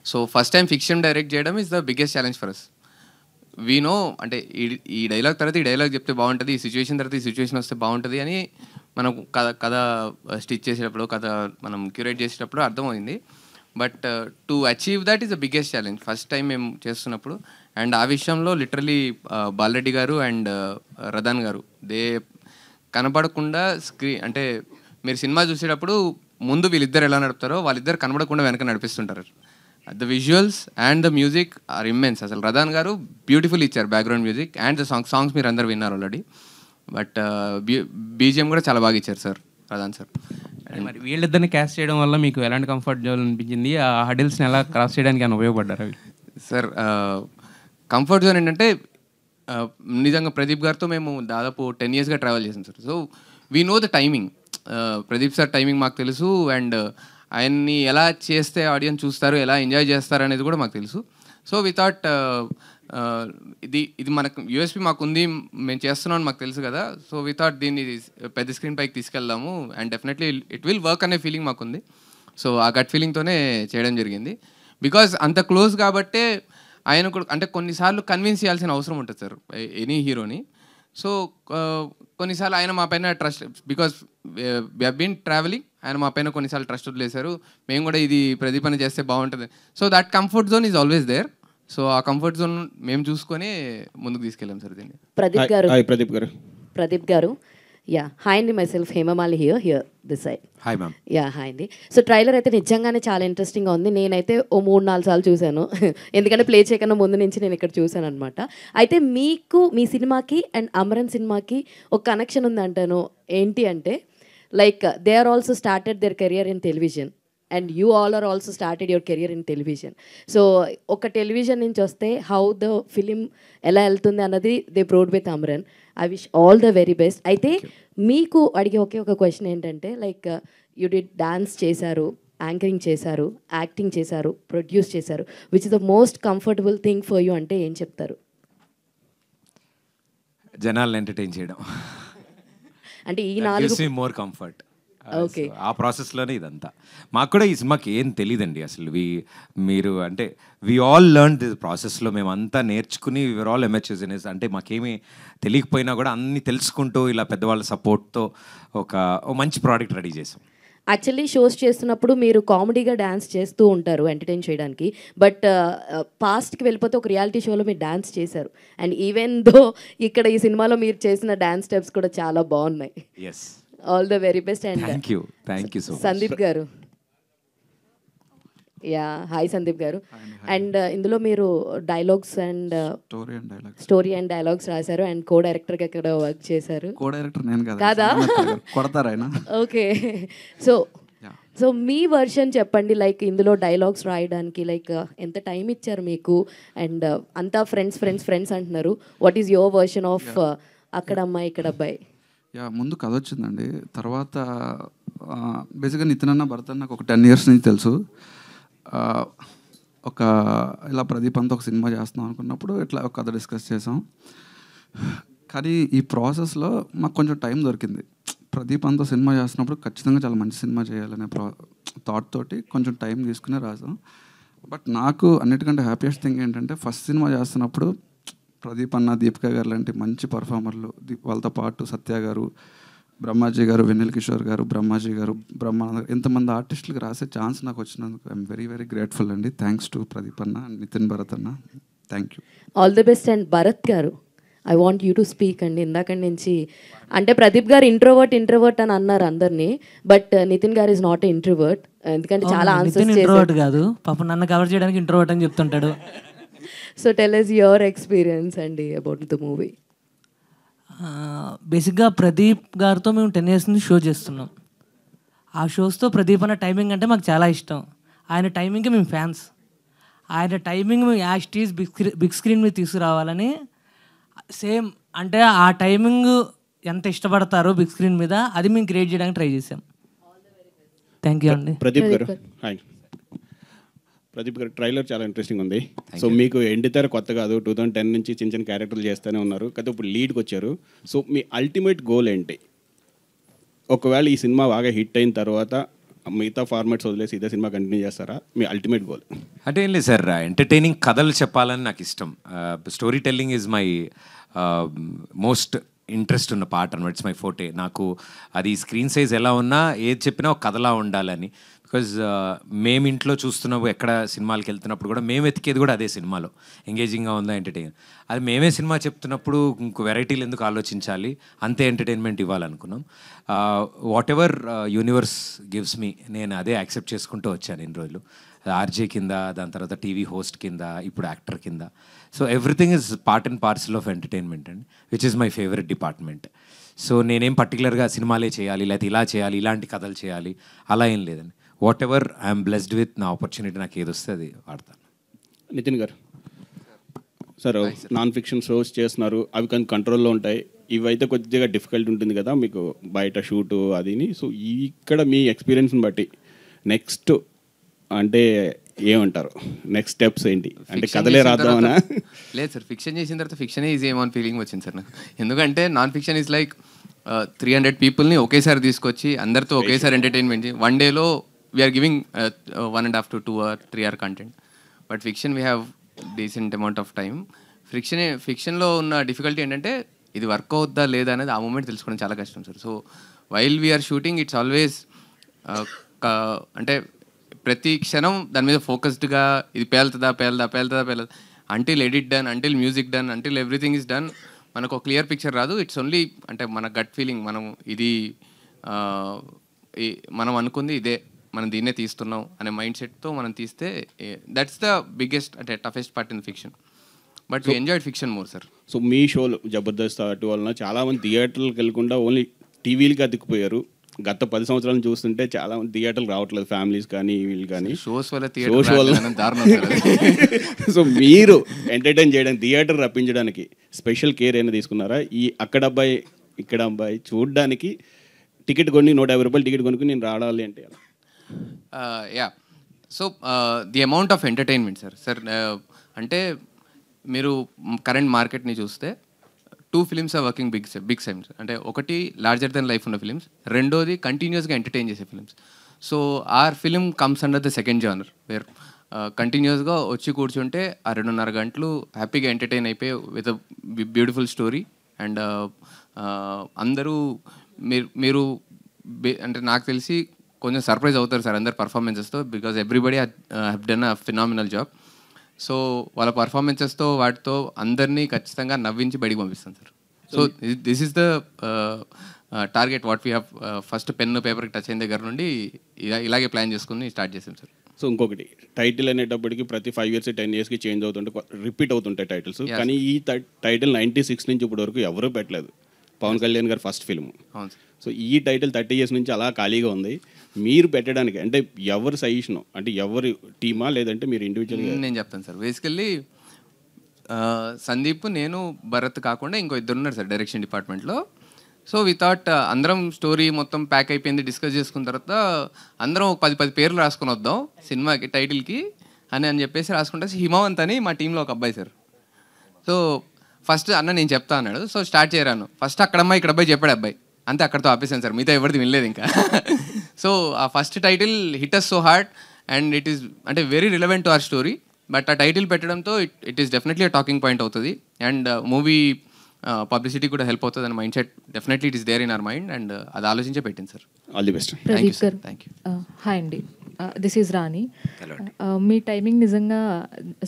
So first time fiction direct చేయడం is the biggest challenge for us. We know అంటే ఈ డైలాగ్ తర్వాత ఈ డైలాగ్ చెప్తే బాగుంటుంది, ఈ సిచ్యువేషన్ తర్వాత ఈ సిచ్యువేషన్ వస్తే బాగుంటుంది అని మనం కథ స్టిచ్ చేసేటప్పుడు, కథ మనం క్యూరేట్ చేసేటప్పుడు అర్థమైంది. But to achieve that is the biggest challenge first time మేము చేస్తున్నప్పుడు. అండ్ ఆ విషయంలో లిటరలీ బాలరెడ్డి గారు అండ్ రదాన్ గారు కనపడకుండా అంటే మీరు సినిమా చూసేటప్పుడు ముందు వీళ్ళిద్దరు ఎలా నడుపుతారో వాళ్ళిద్దరు కనబడకుండా వెనక నడిపిస్తుంటారు. The visuals and the music are immense. అసలు రదాన్ గారు బ్యూటిఫుల్ ఇచ్చారు background music and the songs మీరు అందరు విన్నారు ఆల్రెడీ. బట్ బీజిఎం కూడా చాలా బాగా ఇచ్చారు సార్ రదాన్ సార్. మరి వీళ్ళిద్దరిని క్యాస్ట్ చేయడం వల్ల మీకు ఎలాంటి కంఫర్ట్ జోన్ అనిపించింది? ఆ హడిల్స్ని ఎలా క్రాస్ చేయడానికి అని ఉపయోగపడ్డారు అవి? సార్ కంఫర్ట్ జోన్ ఏంటంటే నిజంగా ప్రదీప్ గారితో మేము దాదాపు 10 yearsగా ట్రావెల్ చేసాం sir. So we know the timing. Pradeep sir timing మాకు తెలుసు. అండ్ ఆయన్ని ఎలా చేస్తే ఆడియన్స్ చూస్తారు, ఎలా ఎంజాయ్ చేస్తారు అనేది కూడా మాకు తెలుసు. సో వి థాట్ ఇది మనకు యూఎస్పీ మాకుంది, మేము చేస్తున్నాం అని మాకు తెలుసు కదా. సో వి థాట్ దీన్ని పెద్ద స్క్రీన్ పైకి తీసుకెళ్దాము and definitely it will work అనే ఫీలింగ్ మాకుంది. సో ఆ గట్ ఫీలింగ్తోనే చేయడం జరిగింది. బికాజ్ అంత క్లోజ్ కాబట్టే ఆయన కూడా అంటే కొన్నిసార్లు కన్విన్స్ చేయాల్సిన అవసరం ఉంటుంది సార్ ఎనీ హీరోని. సో కొన్నిసార్లు ఆయన మా పైన trust, because we have been travelling, ఆయన మా పైన కొన్నిసార్లు ట్రస్ట్ వదిలేశారు. మేము కూడా ఇది ప్రదీప్ అని చేస్తే బాగుంటుంది. So that comfort zone is always there. So ఆ కంఫర్ట్ జోన్ మేము చూసుకొని ముందుకు తీసుకెళ్ళాం సార్ దీన్ని. ప్రదీప్ గారు యా హాయ్ అండి, myself Hemamali here this side. Hi ma'am. Ya hi అండి. సో ట్రైలర్ అయితే నిజంగానే చాలా ఇంట్రెస్టింగ్గా ఉంది. నేనైతే ఓ 3-4 సార్లు చూశాను, ఎందుకంటే ప్లే చేయకన్నా ముందు నుంచి నేను ఇక్కడ చూశాను అనమాట. అయితే మీకు మీ సినిమాకి అండ్ అమరన్ సినిమాకి ఒక కనెక్షన్ ఉందంటాను. ఏంటి అంటే like they are also started their career in television and you all are also started your career in television. So ఒక టెలివిజన్ నుంచి వస్తే హౌ ద ఫిలిం ఎలా వెళ్తుంది అన్నది they proved with Amaran. I wish all the very best. అయితే మీకు అడిగే ఒక క్వశ్చన్ ఏంటంటే లైక్ యూ డిడ్ డాన్స్ చేశారు, యాంకరింగ్ చేశారు, యాక్టింగ్ చేశారు, ప్రొడ్యూస్ చేశారు. Which is the most comfortable thing for you అంటే ఏం చెప్తారు? జనాలను ఎంటర్టైన్ చేయడం. అంటే ఈ 4 మోర్ కంఫర్ట్. ఓకే, ఆ ప్రాసెస్లోనే ఇదంతా. మాకు కూడా ఈ సినిమాకి ఏం తెలియదండి అసలు. మీరు అంటే వీ ఆల్ లెర్న్ దిస్ ప్రాసెస్లో. మేమంతా నేర్చుకుని వీఆర్ ఆల్ ఎమర్చర్స్ ఇన్. అంటే మాకేమీ తెలియకపోయినా కూడా అన్ని తెలుసుకుంటూ ఇలా పెద్దవాళ్ళ సపోర్ట్తో ఒక మంచి ప్రోడక్ట్ రెడీ చేసాం. యాక్చువల్లీ షోస్ చేస్తున్నప్పుడు మీరు కామెడీగా డ్యాన్స్ చేస్తూ ఉంటారు ఎంటర్టైన్ చేయడానికి. బట్ పాస్ట్కి వెళ్ళిపోతే ఒక రియాలిటీ షోలో మీరు డ్యాన్స్ చేశారు. అండ్ ఈవెన్ దో ఇక్కడ ఈ సినిమాలో మీరు చేసిన డ్యాన్స్ స్టెప్స్ కూడా చాలా బాగున్నాయి. Yes, all the very best. And thank you so much. Sandeep గారు, యా హాయ్ సందీప్ గారు. అండ్ ఇందులో మీరు dialogues and story and dialogues రాశారు అండ్ కో డైరెక్టర్గా ఇక్కడ వర్క్ చేశారు. కో డైరెక్టర్ నేను కాదా? కొడతారు ఆయన. ఓకే, సో మీ వర్షన్ చెప్పండి. లైక్ ఇందులో డైలాగ్స్ రాయడానికి లైక్ ఎంత టైం ఇచ్చారు మీకు? అండ్ అంతా ఫ్రెండ్స్ అంటున్నారు. What is your version of అక్కడ అమ్మాయి ఇక్కడ అబ్బాయి? ముందు కథ వచ్చిందండి. తర్వాత బేసిక్గా నితిన్ అన్న భరత్ అన్న నాకు ఒక 10 years నుంచి తెలుసు. ఒక ఇలా ప్రదీప్ అంతా ఒక సినిమా చేస్తున్నాం అనుకున్నప్పుడు ఇట్లా ఒక కథ డిస్కస్ చేసాం. కానీ ఈ ప్రాసెస్లో మాకు కొంచెం టైం దొరికింది. ప్రదీప్ అంతా సినిమా చేస్తున్నప్పుడు ఖచ్చితంగా చాలా మంచి సినిమా చేయాలనే థాట్ తోటి కొంచెం టైం తీసుకునే రాసాం. బట్ నాకు అన్నిటికంటే హ్యాపీయెస్ట్ థింగ్ ఏంటంటే ఫస్ట్ సినిమా చేస్తున్నప్పుడు ప్రదీప్ అన్న, దీపిక గారు లాంటి మంచి పర్ఫార్మర్లు, వాళ్ళతో పాటు సత్య గారు, బ్రహ్మాజీ గారు, వెన్నెల కిషోర్ గారు, బ్రహ్మాజీ గారు, బ్రహ్మానంద గారు, ఇంతమంది ఆర్టిస్టులకు రాసే ఛాన్స్ నాకు వచ్చినందుకు ఐఎమ్ వెరీ వెరీ గ్రేట్ఫుల్ అండి. థ్యాంక్స్ టు ప్రదీప్ అన్న, నితిన్ భరత్ అన్న, thank you. All the best. And Bharat గారు, I want you to speak అండి. ఇందాక నుంచి అంటే ప్రదీప్ గారు ఇంట్రోవర్ట్ అని అన్నారు అందరినీ, బట్ నితిన్ గారు ఇస్ నాట్ ఇంట్రోవర్ట్. ఎందుకంటే చాలా ఆన్సర్స్ ఇంట్రోవర్ట్ కాదు, పాపం నన్ను కవర్ చేయడానికి ఇంట్రోవర్ట్ అని చెప్తుంటాడు. So tell us your experience అండి అబౌట్ ద మూవీ. బేసిక్గా ప్రదీప్ గారితో మేము 10 years నుంచి షో చేస్తున్నాం. ఆ షోస్తో ప్రదీప్ అన్న టైమింగ్ అంటే మాకు చాలా ఇష్టం. ఆయన టైమింగ్కి మేము ఫ్యాన్స్. ఆయన టైమింగ్ మేము యాస్టీస్ బిగ్ స్క్రీన్ మీద తీసుకురావాలని సేమ్ అంటే ఆ టైమింగ్ ఎంత ఇష్టపడతారో బిగ్ స్క్రీన్ మీద అది మేము క్రియేట్ చేయడానికి ట్రై చేసాం. థ్యాంక్ యూ అండి. ప్రదీప్ గారు, హాయ్. ప్రదీప్ గారు, ట్రైలర్ చాలా ఇంట్రెస్టింగ్ ఉంది. సో మీకు ఎండితెర కొత్త కాదు, 2010 నుంచి చిన్న చిన్న క్యారెక్టర్లు చేస్తూనే ఉన్నారు కదా, ఇప్పుడు లీడ్కి వచ్చారు. సో మీ అల్టిమేట్ గోల్ ఏంటి? ఒకవేళ ఈ సినిమా బాగా హిట్ అయిన తర్వాత మిగతా ఫార్మాట్స్ వదిలేసి ఇదే సినిమా కంటిన్యూ చేస్తారా? మీ అల్టిమేట్ గోల్ అంటే ఏం లేదు సార్, ఎంటర్టైనింగ్ కథలు చెప్పాలని నాకు ఇష్టం. Story telling is my most interest ఉన్న పార్ట్ అనమాట. It's my ఫోటే. నాకు అది స్క్రీన్ సైజ్ ఎలా ఉన్నా ఏది చెప్పినా ఒక కథలా ఉండాలని. బికాజ్ మేము ఇంట్లో చూస్తున్నప్పుడు ఎక్కడ సినిమాలకు వెళ్తున్నప్పుడు కూడా మేము వెతికేది కూడా అదే సినిమాలో ఎంగేజింగ్గా ఉందా, ఎంటర్టైన్. అది మేమే సినిమా చెప్తున్నప్పుడు ఇంకో వెరైటీలు ఎందుకు ఆలోచించాలి, అంతే ఎంటర్టైన్మెంట్ ఇవ్వాలనుకున్నాం. Whatever universe gives me, నేను అదే యాక్సెప్ట్ చేసుకుంటూ వచ్చాను ఇన్ని రోజులు. ఆర్జే కింద, దాని తర్వాత టీవీ హోస్ట్ కింద, ఇప్పుడు యాక్టర్ కింద. So everything is part and parcel of entertainment and which is my favourite department. So నేనేం పర్టికులర్గా సినిమాలే చేయాలి, లేకపోతే ఇలా చేయాలి, ఇలాంటి కథలు చేయాలి, అలా ఏం లేదండి. What ever I'm blessed with, నా ఆపర్చునిటీ నాకు ఏది వస్తే అది వాడతాను. నితిన్ గారు, సార్ నాన్ ఫిక్షన్ షోస్ చేస్తున్నారు, అవి కొంచెం కంట్రోల్లో ఉంటాయి. ఇవైతే కొద్దిగా డిఫికల్ట్ ఉంటుంది కదా మీకు బయట షూటు అదిని. సో ఇక్కడ మీ ఎక్స్పీరియన్స్ని బట్టి నెక్స్ట్ అంటే ఏమంటారు, నెక్స్ట్ స్టెప్స్ ఏంటి? అంటే కథలే రాద్దామనా? లేదు సార్, ఫిక్షన్ చేసిన తర్వాత ఫిక్షనే ఈజీ ఏమో అని ఫీలింగ్ వచ్చింది సార్ నాకు. ఎందుకంటే నాన్ ఫిక్షన్ ఈజ్ లైక్ 300 పీపుల్ని ఒకేసారి తీసుకొచ్చి అందరితో ఒకేసారి ఎంటర్టైన్మెంట్. 1 డేలో we are giving 1.5 to 2 or 3 hour content. But fiction we have decent amount of time. ఫిక్షన్లో ఉన్న డిఫికల్టీ ఏంటంటే ఇది వర్క్ అవుద్దా లేదా అనేది ఆ మూమెంట్ తెలుసుకోవడం చాలా కష్టం sir. So while we're shooting it's always అంటే ప్రతి క్షణం దాని మీద ఫోకస్డ్గా ఇది పేలుతుందా until edit done, until music done, until everything is done మనకు ఒక క్లియర్ పిక్చర్ రాదు. ఇట్స్ ఓన్లీ అంటే మన గట్ ఫీలింగ్, మనం ఇది మనం అనుకుంది ఇదే, మనం దీన్నే తీస్తున్నాం అనే మైండ్ సెట్తో మనం తీస్తే దట్స్ ద బిగ్గెస్ట్ అంటే toughest part in fiction. But we enjoyed fiction more sir. So మీ షోలు జబర్దస్త్ అటు వలన చాలామంది థియేటర్లకు వెళ్ళకుండా ఓన్లీ టీవీలకి అతుక్కుపోయారు. గత 10 సంవత్సరాలు చూస్తుంటే చాలా మంది థియేటర్లు రావట్లేదు, ఫ్యామిలీస్ కానీ వీళ్ళు కానీ. షోస్ వల్ల సో మీరు ఎంటర్టైన్ చేయడానికి, థియేటర్ రప్పించడానికి స్పెషల్ కేర్ అయినా తీసుకున్నారా? ఈ అక్కడ అబ్బాయి ఇక్కడ అబ్బాయి చూడడానికి టికెట్ కొని 150 రూపాయలు టికెట్ కొనుక్కుని నేను రావాలి అంటే ya. So the amount of entertainment sir అంటే మీరు కరెంట్ మార్కెట్ని చూస్తే 2 films are working big times. అంటే ఒకటి లార్జర్ దెన్ లైఫ్ ఉన్న ఫిలిమ్స్, రెండోది కంటిన్యూస్గా ఎంటర్టైన్ చేసే films. So our film comes under the second genre where కంటిన్యూస్గా వచ్చి కూర్చుంటే ఆ 2.5 గంటలు హ్యాపీగా ఎంటర్టైన్ అయిపోయి with a beautiful story. And అందరూ మీరు అంటే నాకు తెలిసి కొంచెం సర్ప్రైజ్ అవుతారు సార్ అందరు పర్ఫార్మెన్సెస్తో, because everybody have done a phenomenal job. So వాళ్ళ పర్ఫార్మెన్సెస్తో వాటితో అందరినీ ఖచ్చితంగా నవ్వించి బయటికి పంపిస్తాను sir. So this is the target what we have. First pen పేపర్కి టచ్ అయిన దగ్గర నుండి ఇలాగే ప్లాన్ చేసుకుని స్టార్ట్ చేసాం సార్. సో ఇంకొకటి, టైటిల్ అనేటప్పటికి ప్రతి 5 years 10 yearsకి చేంజ్ అవుతుంటే రిపీట్ అవుతుంటాయి టైటిల్స్. కానీ ఈ టైటిల్ 96 నుంచి ఇప్పటి వరకు ఎవరూ పెట్టలేదు. పవన్ కళ్యాణ్ గారు ఫస్ట్ ఫిల్మ్. సో ఈ టైటిల్ 30 years నుంచి అలా ఖాళీగా ఉంది. మీరు పెట్టడానికి అంటే ఎవరు సజెషన్, అంటే ఎవరి టీమా లేదంటే మీరు ఇండివిజువల్గా? నేను చెప్తాను సార్. బేసికల్లీ సందీప్, నేను, భరత్ కాకుండా ఇంకో 2 ఉన్నారు సార్ డైరెక్షన్ డిపార్ట్మెంట్లో. సో వి థాట్ అందరం స్టోరీ మొత్తం ప్యాక్ అయిపోయింది, డిస్కస్ చేసుకున్న తర్వాత అందరం 10 పేర్లు రాసుకొని వద్దాం సినిమాకి టైటిల్కి అని చెప్పేసి రాసుకుంటే హిమవంత్ అని మా టీంలో ఒక అబ్బాయి సార్. సో ఫస్ట్ అన్న నేను చెప్తా అన్నాడు. So start చేయరాను. ఫస్ట్ అక్కడ అమ్మాయి ఇక్కడ అబ్బాయి చెప్పాడు అబ్బాయి, అంతే అక్కడతో ఆపేసాను సార్. మిగతా ఎవరిది వినలేదు ఇంకా. సో ఆ first title hit us so hard and it is అంటే very relevant to our story. But ఆ టైటిల్ పెట్టడంతో it is definitely talking point అవుతుంది. అండ్ మూవీ పబ్లిసిటీ కూడా హెల్ప్ అవుతుంది అని mind set definitely it is there in our mind. And అది ఆలోచించే పెట్టింది sir. All the best. Thank you sir. Thank you. Hi అండి, దిస్ ఈజ్ రాణి. మీ timing నిజంగా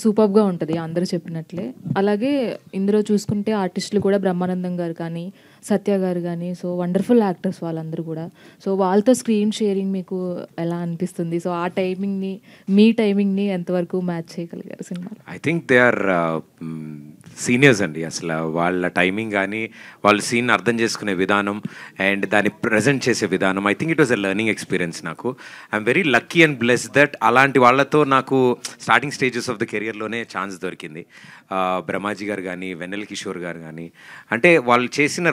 సూపర్గా ఉంటుంది అందరూ చెప్పినట్లే. అలాగే ఇందులో చూసుకుంటే ఆర్టిస్టులు కూడా బ్రహ్మానందం గారు కానీ సత్య గారు కానీ, సో వండర్ఫుల్ యాక్టర్స్ వాళ్ళందరూ కూడా. సో వాళ్ళతో స్క్రీన్ షేరింగ్ మీకు ఎలా అనిపిస్తుంది? సో ఆ టైమింగ్ని మీ టైమింగ్ని ఎంతవరకు మ్యాచ్ చేయగలిగారు సినిమా? I think they are seniors అండి. అసలు వాళ్ళ టైమింగ్ కానీ వాళ్ళు సీన్ అర్థం చేసుకునే విధానం అండ్ దాన్ని ప్రజెంట్ చేసే విధానం, I think it was a learning experience. నాకు I'm very lucky and bless that అలాంటి వాళ్ళతో నాకు స్టార్టింగ్ స్టేజెస్ ఆఫ్ ద కెరియర్లోనే ఛాన్స్ దొరికింది. బ్రహ్మాజీ గారు కానీ వెన్నెల కిషోర్ గారు కానీ, అంటే వాళ్ళు చేసిన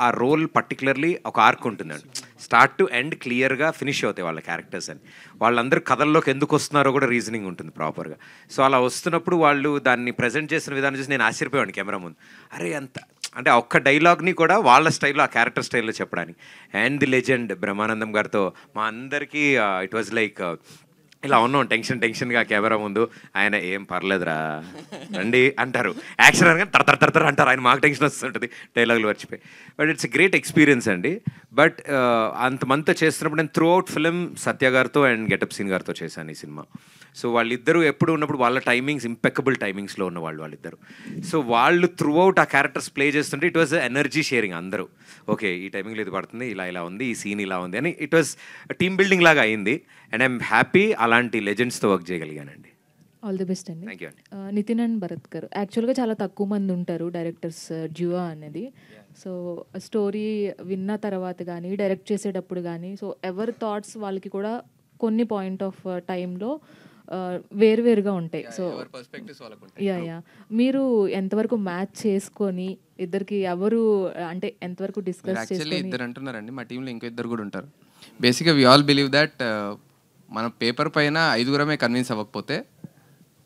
ఆ రోల్ పర్టికులర్లీ ఒక ఆర్క్ ఉంటుందండి. స్టార్ట్ టు ఎండ్ క్లియర్గా ఫినిష్ అవుతాయి వాళ్ళ క్యారెక్టర్స్ అని. వాళ్ళందరూ కథల్లోకి ఎందుకు వస్తున్నారో కూడా రీజనింగ్ ఉంటుంది ప్రాపర్గా. సో అలా వస్తున్నప్పుడు వాళ్ళు దాన్ని ప్రజెంట్ చేసిన విధానం చూసి నేను ఆశ్చర్యపోయాను కెమెరా ముందు. అరే అంత అంటే ఆ ఒక్క డైలాగ్ని కూడా వాళ్ళ స్టైల్లో, ఆ క్యారెక్టర్ స్టైల్లో చెప్పడానికి. అండ్ ది లెజెండ్ బ్రహ్మానందం గారితో మా అందరికీ ఇట్ వాజ్ లైక్ ఇలా ఉన్నాం టెన్షన్గా కెమెరా ముందు. ఆయన ఏం పర్లేదురా రండి అంటారు, యాక్షన్ అనగా తరతర అంటారు. ఆయన మాకు టెన్షన్ వస్తుంటుంది డైలాగులు మర్చిపోయి. But it's a great experience అండి. బట్ అంతమంతా చేస్తున్నప్పుడు నేను త్రూ అవుట్ ఫిలిం సత్య గారితో అండ్ గెటప్ సీన్ గారితో చేశాను ఈ సినిమా. సో వాళ్ళిద్దరూ ఎప్పుడు ఉన్నప్పుడు వాళ్ళ టైమింగ్స్ ఇంపెక్కబుల్ టైమింగ్స్లో ఉన్న వాళ్ళిద్దరు. సో వాళ్ళు త్రూ అవుట్ ఆ క్యారెక్టర్స్ ప్లే చేస్తుంటే ఇట్ వాజ్ ఎనర్జీ షేరింగ్. అందరూ ఓకే ఈ టైమింగ్లో ఇది పడుతుంది, ఇలా ఉంది, ఈ సీన్ ఇలా ఉంది అని ఇట్ వాజ్ టీమ్ బిల్డింగ్ లాగా అయింది. అండ్ ఐఎమ్ హ్యాపీ అలాంటి లెజెండ్స్తో వర్క్ చేయగలిగానండి. ఆల్ ది బెస్ట్ అండి. థ్యాంక్ యూ అండి. నితిన్ అండ్ భరత్ గారు, యాక్చువల్గా చాలా తక్కువ మంది ఉంటారు డైరెక్టర్స్ డ్యూయో అనేది. సో స్టోరీ విన్న తర్వాత కానీ డైరెక్ట్ చేసేటప్పుడు కానీ, సో ఎవరి థాట్స్ వాళ్ళకి కూడా కొన్ని పాయింట్ ఆఫ్ టైంలో వేరువేరుగా ఉంటాయి. సో యా మీరు ఎంతవరకు మ్యాచ్ చేసుకొని ఇద్దరికి ఎవరు అంటే ఎంతవరకు డిస్కస్ యాక్చువల్లీ ఇద్దరు అంటున్నారండి, మా టీంలో ఇంకో ఇద్దరు కూడా ఉంటారు. బేసిక్గా వి ఆల్ బిలీవ్ దట్ మన పేపర్ పైన 5గురమే కన్విన్స్ అవ్వకపోతే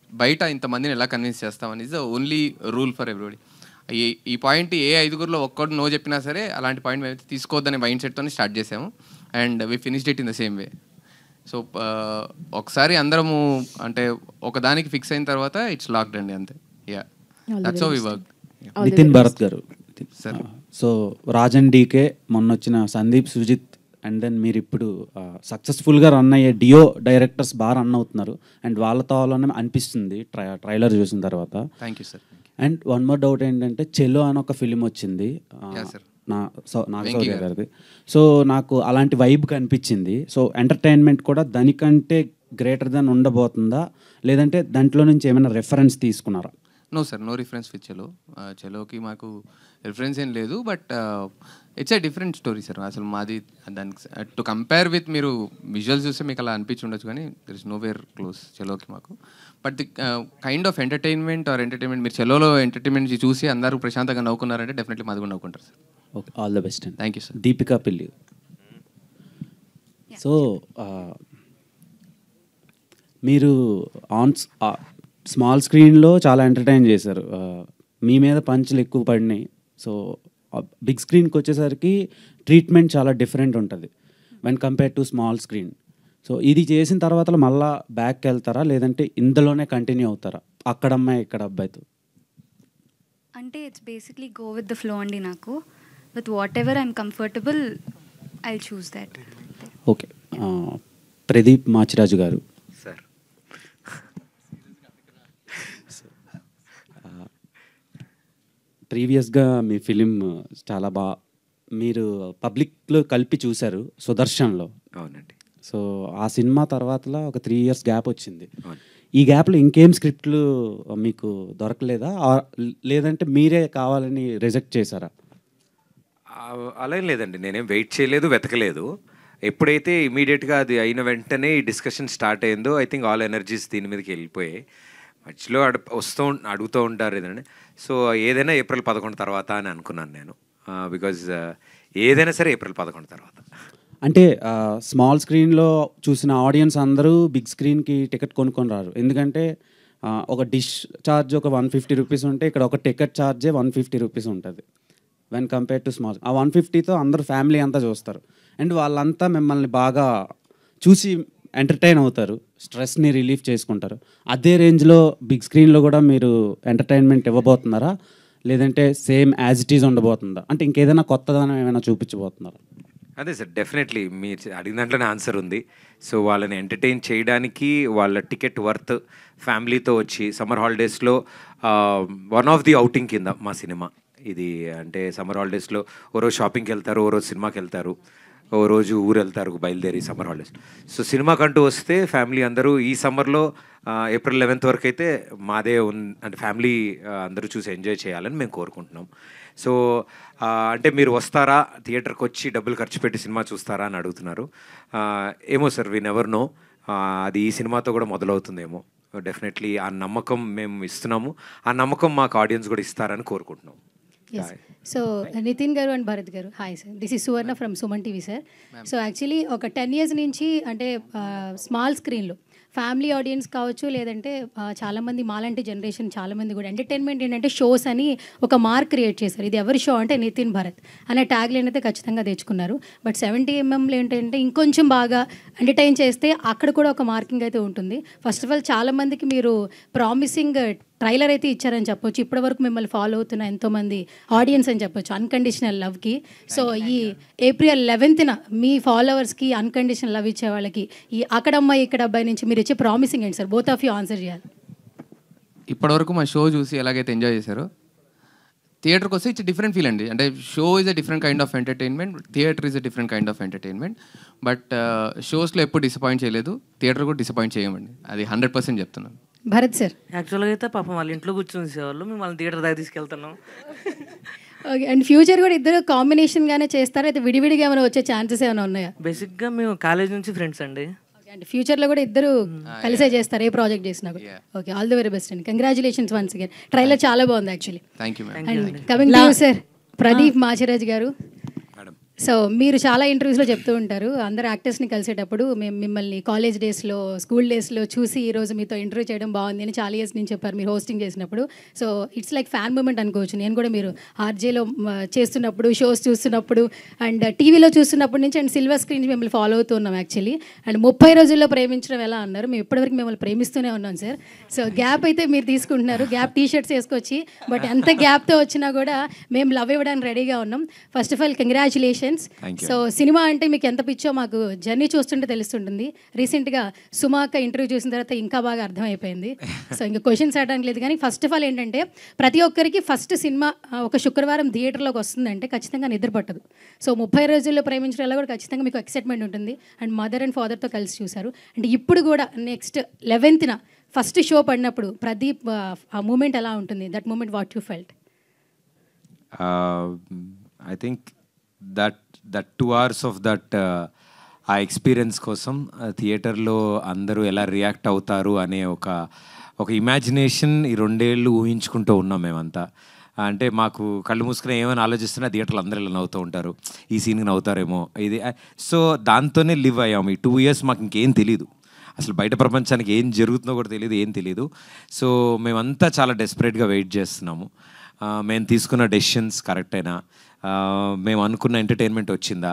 బయట ఇంతమందిని ఎలా కన్విన్స్ చేస్తామని is the only rule for everybody. ఈ పాయింట్ ఏ 5గురిలో ఒక్కడు నో చెప్పినా సరే అలాంటి పాయింట్ మేము తీసుకోవద్దనే మైండ్ సెట్తో స్టార్ట్ చేసాము. And we finished it in the same way. So ఒకసారి అందరము అంటే ఒకదానికి ఫిక్స్ అయిన తర్వాత ఇట్స్ లాక్డ్ అండి, అంతే. Ya that's how we work. Nitin Bharat గారు, సో రాజన్ డీకే మొన్న వచ్చిన సందీప్ సుజిత్ అండ్ దెన్ మీరు ఇప్పుడు సక్సెస్ఫుల్గా రన్ అయ్యే డియో డైరెక్టర్స్ బాగా రన్ అవుతున్నారు అండ్ వాళ్ళతో వాళ్ళని అనిపిస్తుంది ట్రైలర్ చూసిన తర్వాత. Thank you sir. And one more doubt ఏంటంటే చెలో అని ఒక ఫిలిం వచ్చింది నాగశౌర్య గారిది. సో నాకు అలాంటి వైబ్ కనిపించింది. సో ఎంటర్టైన్మెంట్ కూడా దానికంటే గ్రేటర్ దాన్ ఉండబోతుందా, లేదంటే దాంట్లో నుంచి ఏమైనా రెఫరెన్స్ తీసుకున్నారా? No sir, no reference with Chalo. చెలోకి మాకు రిఫరెన్స్ ఏం లేదు. But it's a different story sir. అసలు మాది దానికి టు కంపేర్ విత్ మీరు విజువల్స్ చూస్తే మీకు అలా అనిపించి ఉండొచ్చు, కానీ there is nowhere close చెలోకి మాకు. But the kind of entertainment మీరు చెలోలో ఎంటర్టైన్మెంట్ చూసి అందరూ ప్రశాంతంగా నవ్వుకున్నారంటే డెఫినెట్లీ మాది కూడా నవ్వుకుంటారు sir. Okay, all the best అండి. Thank you sir. దీపికా పెళ్ళి. సో మీరు స్మాల్ స్క్రీన్లో చాలా ఎంటర్టైన్ చేశారు, మీ మీద పంచులు ఎక్కువ పడినాయి. సో బిగ్ స్క్రీన్కి వచ్చేసరికి ట్రీట్మెంట్ చాలా డిఫరెంట్ ఉంటుంది when compare to small screen. So ఇది చేసిన తర్వాత మళ్ళీ బ్యాక్కి వెళ్తారా, లేదంటే ఇందులోనే కంటిన్యూ అవుతారా అక్కడ అమ్మాయి ఇక్కడ అబ్బాయితో? అంటే it's basically go with the flow అండి. నాకు with what ever I'm comfortable I choose that. Okay, Pradeep Machiraju గారు. సార్, ప్రీవియస్గా మీ ఫిలిం చాలా మీరు పబ్లిక్లో కలిపి చూశారు సుదర్శన్లో. అవునండి. సో ఆ సినిమా తర్వాతలో ఒక 3 years గ్యాప్ వచ్చింది. ఈ గ్యాప్లో ఇంకేం స్క్రిప్ట్లు మీకు దొరకలేదా, లేదంటే మీరే కావాలని రిజెక్ట్ చేశారా? అలా ఏం లేదండి, నేనేం వెయిట్ చేయలేదు, వెతకలేదు. ఎప్పుడైతే ఇమీడియట్గా అది అయిన వెంటనే ఈ డిస్కషన్ స్టార్ట్ అయిందో ఐ థింక్ ఆల్ ఎనర్జీస్ దీని మీదకి వెళ్ళిపోయాయి. మధ్యలో అడుగుతూ ఉంటారు ఏదంటే. సో ఏదైనా April 11 తర్వాత అని అనుకున్నాను నేను, బికాజ్ ఏదైనా సరే April 11 తర్వాత. అంటే స్మాల్ స్క్రీన్లో చూసిన ఆడియన్స్ అందరూ బిగ్ స్క్రీన్కి టికెట్ కొనుక్కొని రారు, ఎందుకంటే ఒక డిష్ ఛార్జ్ ఒక 150 రూపీస్ ఉంటే ఇక్కడ ఒక టికెట్ ఛార్జే 150 రూపీస్ ఉంటుంది వెన్ కంపేర్ టు స్మాల్. ఆ 150తో అందరూ ఫ్యామిలీ అంతా చూస్తారు అండ్ వాళ్ళంతా మిమ్మల్ని బాగా చూసి ఎంటర్టైన్ అవుతారు, స్ట్రెస్ని రిలీఫ్ చేసుకుంటారు. అదే రేంజ్లో బిగ్ స్క్రీన్లో కూడా మీరు ఎంటర్టైన్మెంట్ ఇవ్వబోతున్నారా, లేదంటే సేమ్ యాజ్ ఇట్ ఈజ్ ఉండబోతుందా? అంటే ఇంకేదైనా కొత్తదనం ఏమైనా చూపించబోతున్నారా? అదే సార్, డెఫినెట్లీ మీరు అడిగిన దాంట్లోనే ఆన్సర్ ఉంది. సో వాళ్ళని ఎంటర్టైన్ చేయడానికి వాళ్ళ టికెట్ వర్త్ ఫ్యామిలీతో వచ్చి సమ్మర్ హాలిడేస్లో వన్ ఆఫ్ ది అవుటింగ్ కింద మా సినిమా ఇది. అంటే సమ్మర్ హాలిడేస్లో ఓ రోజు షాపింగ్కి వెళ్తారు, ఓ రోజు సినిమాకి వెళ్తారు, ఓ రోజు ఊరు వెళ్తారు బయలుదేరి సమ్మర్ హాలిడేస్. సో సినిమాకంటూ వస్తే ఫ్యామిలీ అందరూ ఈ సమ్మర్లో ఏప్రిల్ 11th వరకు అయితే మాదే అంటే ఫ్యామిలీ అందరూ చూసి ఎంజాయ్ చేయాలని మేము కోరుకుంటున్నాం. సో అంటే మీరు వస్తారా, థియేటర్కి వచ్చి డబ్బులు ఖర్చు పెట్టి సినిమా చూస్తారా అని అడుగుతున్నారు. ఏమో సార్, వి నెవర్ నో. అది ఈ సినిమాతో కూడా మొదలవుతుందేమో. డెఫినెట్లీ ఆ నమ్మకం మేము ఇస్తున్నాము, ఆ నమ్మకం మాకు ఆడియన్స్ కూడా ఇస్తారని కోరుకుంటున్నాం. సో నితిన్ గారు అండ్ భరత్ గారు, hi sir, this is Suvarna from Suman TV sir. So actually ఒక 10 years నుంచి అంటే స్మాల్ స్క్రీన్లో ఫ్యామిలీ ఆడియన్స్ కావచ్చు, లేదంటే చాలామంది మాలాంటి జనరేషన్ చాలామంది కూడా ఎంటర్టైన్మెంట్ ఏంటంటే షోస్ అని ఒక మార్క్ క్రియేట్ చేశారు. ఇది ఎవరి షో అంటే నితిన్ భరత్ అనే ట్యాగ్ లైన్ అయితే ఖచ్చితంగా తెచ్చుకున్నారు. బట్ 70mm ఏంటంటే ఇంకొంచెం బాగా ఎంటర్టైన్ చేస్తే అక్కడ కూడా ఒక మార్కింగ్ అయితే ఉంటుంది. ఫస్ట్ ఆఫ్ ఆల్ చాలామందికి మీరు ప్రామిసింగ్ ట్రైలర్ అయితే ఇచ్చారని చెప్పొచ్చు. ఇప్పటివరకు మిమ్మల్ని ఫాలో అవుతున్న ఎంతోమంది ఆడియన్స్ అని చెప్పొచ్చు అన్కండిషనల్ లవ్కి. సో ఈ ఏప్రిల్ 11th మీ ఫాలోవర్స్కి అన్కండిషనల్ లవ్ ఇచ్చే వాళ్ళకి ఈ అక్కడ అమ్మాయి ఇక్కడ అబ్బాయి నుంచి మీరు ఇచ్చే ప్రామిసింగ్ ఏంటి sir? Both of you answer చేయాలి. ఇప్పటివరకు మా షో చూసి ఎలాగైతే ఎంజాయ్ చేశారో, థియేటర్కి వస్తే ఇట్స్ డిఫరెంట్ ఫీల్ అండి. అంటే show is a different kind of entertainment, theatre is a different kind of entertainment. But షోస్లో ఎప్పుడు డిసప్పాయింట్ చేయలేదు, థియేటర్ కూడా డిసప్పాయింట్ చేయమండి, అది 100% చెప్తున్నాను. భరత్ సార్, యాక్చువల్గా అయితే పాపం వాళ్ళ ఇంట్లో కూర్చొని చూసేవాళ్ళు, మేము వాళ్ళని థియేటర్ దాకా తీసుకెళ్తున్నాం. ఓకే, అండ్ ఫ్యూచర్ కూడా ఇద్దరు కాంబినేషన్గానే చేస్తారా, అయితే విడివిడిగా ఏమైనా వచ్చే ఛాన్సెస్ ఏమైనా ఉన్నాయా? బేసిక్గా మేము కాలేజ్ నుంచి ఫ్రెండ్స్ అండి. అంటే ఫ్యూచర్లో కూడా ఇద్దరు కలిసే చేస్తారు ఏ ప్రాజెక్ట్ చేసినా కూడా. Okay, all the very best అండి, కంగ్రాచులేషన్స్ వన్స్ అగైన్. ట్రైలర్ చాలా బాగుంది actually. Thank you. And coming to sir Pradeep Machiraj గారు. సో మీరు చాలా ఇంటర్వ్యూస్లో చెప్తూ ఉంటారు, అందరు యాక్టర్స్ని కలిసేటప్పుడు మేము మిమ్మల్ని కాలేజ్ డేస్లో స్కూల్ డేస్లో చూసి ఈరోజు మీతో ఇంటర్వ్యూ చేయడం బాగుంది అని చాలా ఇయర్స్ నుంచి చెప్పారు మీరు హోస్టింగ్ చేసినప్పుడు. So it's like fan moment అనుకోవచ్చు. నేను కూడా మీరు ఆర్జేలో చేస్తున్నప్పుడు, షోస్ చూస్తున్నప్పుడు అండ్ టీవీలో చూస్తున్నప్పటి నుంచి అండ్ సిల్వర్ స్క్రీన్ మిమ్మల్ని ఫాలో అవుతున్నాం యాక్చువల్లీ. అండ్ 30 రోజుల్లో ప్రేమించడం ఎలా అన్నారు, మేము ఇప్పటివరకు మిమ్మల్ని ప్రేమిస్తూనే ఉన్నాం సార్. సో గ్యాప్ అయితే మీరు తీసుకుంటున్నారు, గ్యాప్ టీషర్ట్స్ వేసుకొచ్చి, బట్ ఎంత గ్యాప్తో వచ్చినా కూడా మేము లవ్ ఇవ్వడానికి రెడీగా ఉన్నాం. First of all congratulations. So cinema అంటే మీకు ఎంత పిచ్చో మాకు జర్నీ చూస్తుంటే తెలుస్తుంటుంది. రీసెంట్గా సుమాక ఇంటర్వ్యూ చూసిన తర్వాత ఇంకా బాగా అర్థమైపోయింది. సో ఇంకా క్వశ్చన్స్ అడడానికి లేదు, కానీ ఫస్ట్ ఆఫ్ ఆల్ ఏంటంటే ప్రతి ఒక్కరికి ఫస్ట్ సినిమా ఒక శుక్రవారం థియేటర్లోకి వస్తుందంటే ఖచ్చితంగా నిద్ర పట్టదు. సో 30 రోజుల్లో ప్రేమించడం కూడా ఖచ్చితంగా మీకు ఎక్సైట్మెంట్ ఉంటుంది. అండ్ మదర్ అండ్ ఫాదర్తో కలిసి చూశారు. అండ్ ఇప్పుడు కూడా నెక్స్ట్ 11th ఫస్ట్ షో పడినప్పుడు ప్రదీప్ ఆ మూమెంట్ ఎలా ఉంటుంది? That moment what you felt? I think that 2 hours of that ఆ ఎక్స్పీరియన్స్ కోసం థియేటర్లో అందరూ ఎలా రియాక్ట్ అవుతారు అనే ఒక ఇమాజినేషన్ ఈ 2 ఏళ్ళు ఊహించుకుంటూ ఉన్నాం మేమంతా. అంటే మాకు కళ్ళు మూసుకుని ఏమైనా ఆలోచిస్తున్నా థియేటర్లో అందరూ ఇలా నవ్వుతూ ఉంటారు, ఈ సీన్కి నవ్వుతారేమో ఇది. సో దాంతోనే లివ్ అయ్యాము ఈ 2 years. మాకు ఇంకేం తెలియదు, అసలు బయట ప్రపంచానికి ఏం జరుగుతుందో కూడా తెలియదు, ఏం తెలియదు. సో మేమంతా చాలా డెస్పరేట్గా వెయిట్ చేస్తున్నాము. మేము తీసుకున్న డెసిషన్స్ కరెక్టేనా, మేము అనుకున్న ఎంటర్టైన్మెంట్ వచ్చిందా.